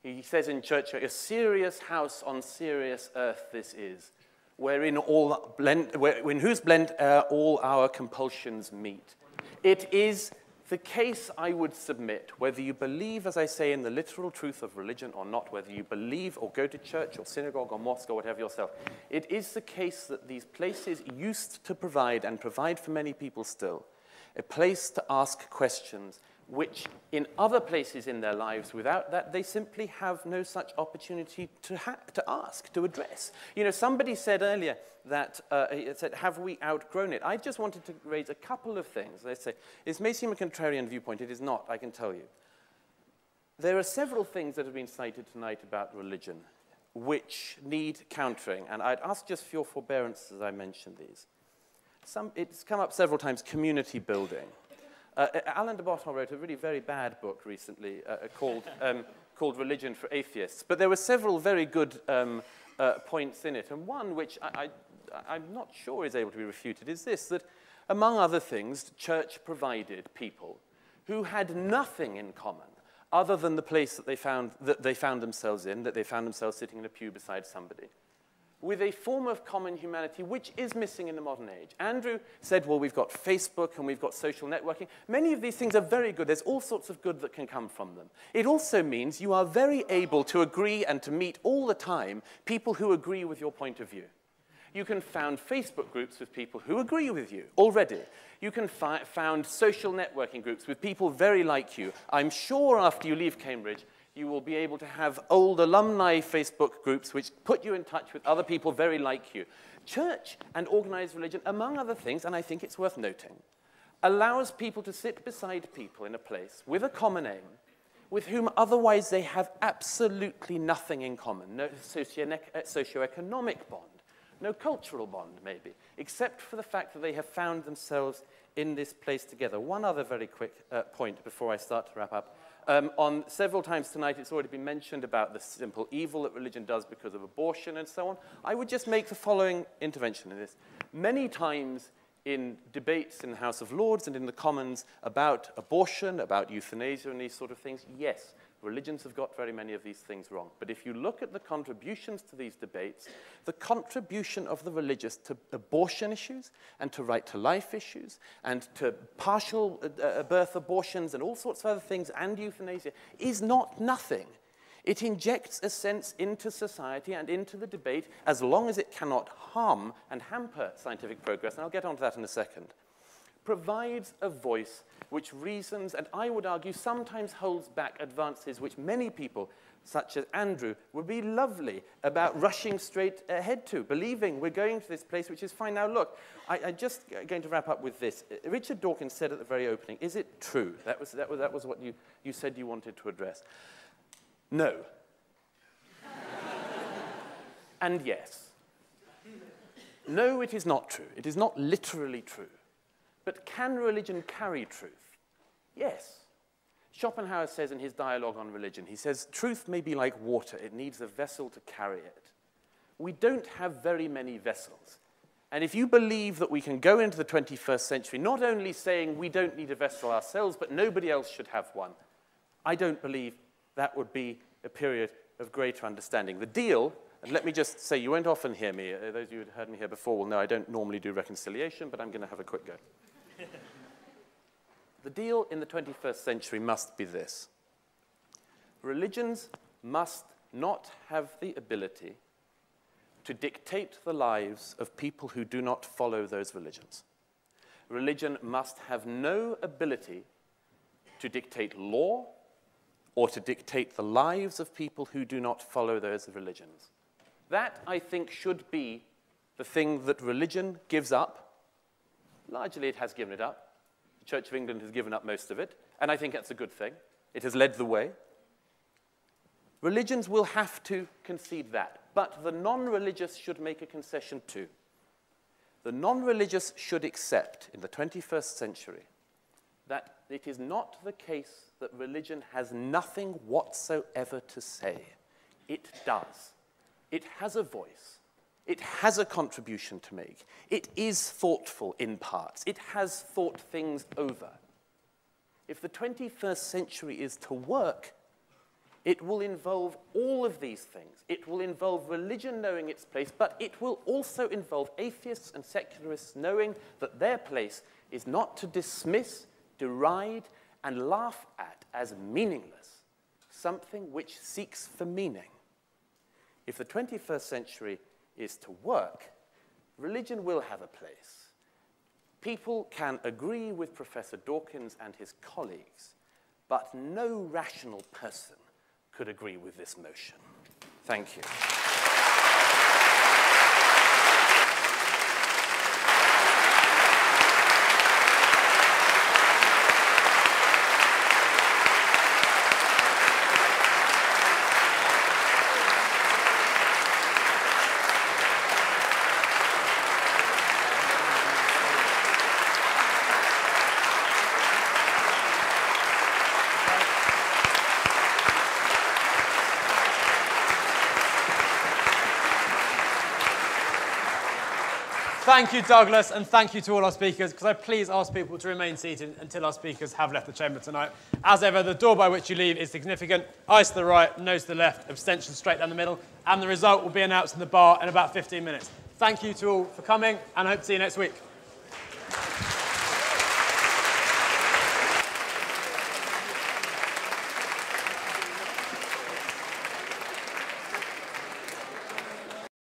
he says in Church, "A serious house on serious earth this is, wherein in whose blend all our compulsions meet." It is the case, I would submit, whether you believe, as I say, in the literal truth of religion or not, whether you believe or go to church or synagogue or mosque or whatever yourself, it is the case that these places used to provide, and provide for many people still, a place to ask questions which in other places in their lives, without that, they simply have no such opportunity to ask, to address. You know, somebody said earlier that, have we outgrown it? I just wanted to raise a couple of things. They say, it may seem a contrarian viewpoint. It is not, I can tell you. There are several things that have been cited tonight about religion which need countering, and I'd ask just for your forbearance as I mention these. It's come up several times, community building. Alain de Botton wrote a really very bad book recently called Religion for Atheists. But there were several very good points in it. And one which I'm not sure is able to be refuted is this, that among other things, the church provided people who had nothing in common other than the place that they found themselves in, that they found themselves sitting in a pew beside somebody, with a form of common humanity which is missing in the modern age. Andrew said, well, we've got Facebook and we've got social networking. Many of these things are very good. There's all sorts of good that can come from them. It also means you are very able to agree and to meet all the time people who agree with your point of view. You can found Facebook groups with people who agree with you already. You can found social networking groups with people very like you. I'm sure after you leave Cambridge, you will be able to have old alumni Facebook groups which put you in touch with other people very like you. Church and organized religion, among other things, and I think it's worth noting, allows people to sit beside people in a place with a common aim, with whom otherwise they have absolutely nothing in common, no socioeconomic bond, no cultural bond, maybe, except for the fact that they have found themselves in this place together. One other very quick point before I start to wrap up. On several times tonight, it's already been mentioned about the simple evil that religion does because of abortion and so on. I would just make the following intervention in this. Many times in debates in the House of Lords and in the Commons about abortion, about euthanasia and these sort of things, yes, religions have got very many of these things wrong. But if you look at the contributions to these debates, the contribution of the religious to abortion issues and to right to life issues and to partial birth abortions and all sorts of other things and euthanasia is not nothing. It injects a sense into society and into the debate as long as it cannot harm and hamper scientific progress, and I'll get onto that in a second. Provides a voice which reasons, and I would argue sometimes holds back advances which many people, such as Andrew, would be lovely about rushing straight ahead to, believing we're going to this place which is fine. Now look, I'm just going to wrap up with this. Richard Dawkins said at the very opening, is it true? That was what you said you wanted to address. No. And yes. No, it is not true. It is not literally true. But can religion carry truth? Yes. Schopenhauer says in his dialogue on religion, he says, truth may be like water. It needs a vessel to carry it. We don't have very many vessels. And if you believe that we can go into the 21st century, not only saying we don't need a vessel ourselves, but nobody else should have one, I don't believe that would be a period of greater understanding. The deal, and let me just say, you won't often hear me. Those of you who have heard me here before will know I don't normally do reconciliation, but I'm going to have a quick go. The deal in the 21st century must be this. Religions must not have the ability to dictate the lives of people who do not follow those religions. religion must have no ability to dictate law or to dictate the lives of people who do not follow those religions. That, I think, should be the thing that religion gives up. Largely, it has given it up. The Church of England has given up most of it, and I think that's a good thing. It has led the way. Religions will have to concede that, but the non-religious should make a concession too. The non-religious should accept in the 21st century that it is not the case that religion has nothing whatsoever to say. It does. It has a voice. It has a contribution to make. It is thoughtful in parts. It has thought things over. If the 21st century is to work, it will involve all of these things. It will involve religion knowing its place, but it will also involve atheists and secularists knowing that their place is not to dismiss, deride, and laugh at as meaningless something which seeks for meaning. If the 21st century is to work, religion will have a place. People can agree with Professor Dawkins and his colleagues, but no rational person could agree with this motion. Thank you. Thank you, Douglas, and thank you to all our speakers. Could I please ask people to remain seated until our speakers have left the chamber tonight? As ever, the door by which you leave is significant. Eyes to the right, nose to the left, abstention straight down the middle, and the result will be announced in the bar in about 15 minutes. Thank you to all for coming, and I hope to see you next week.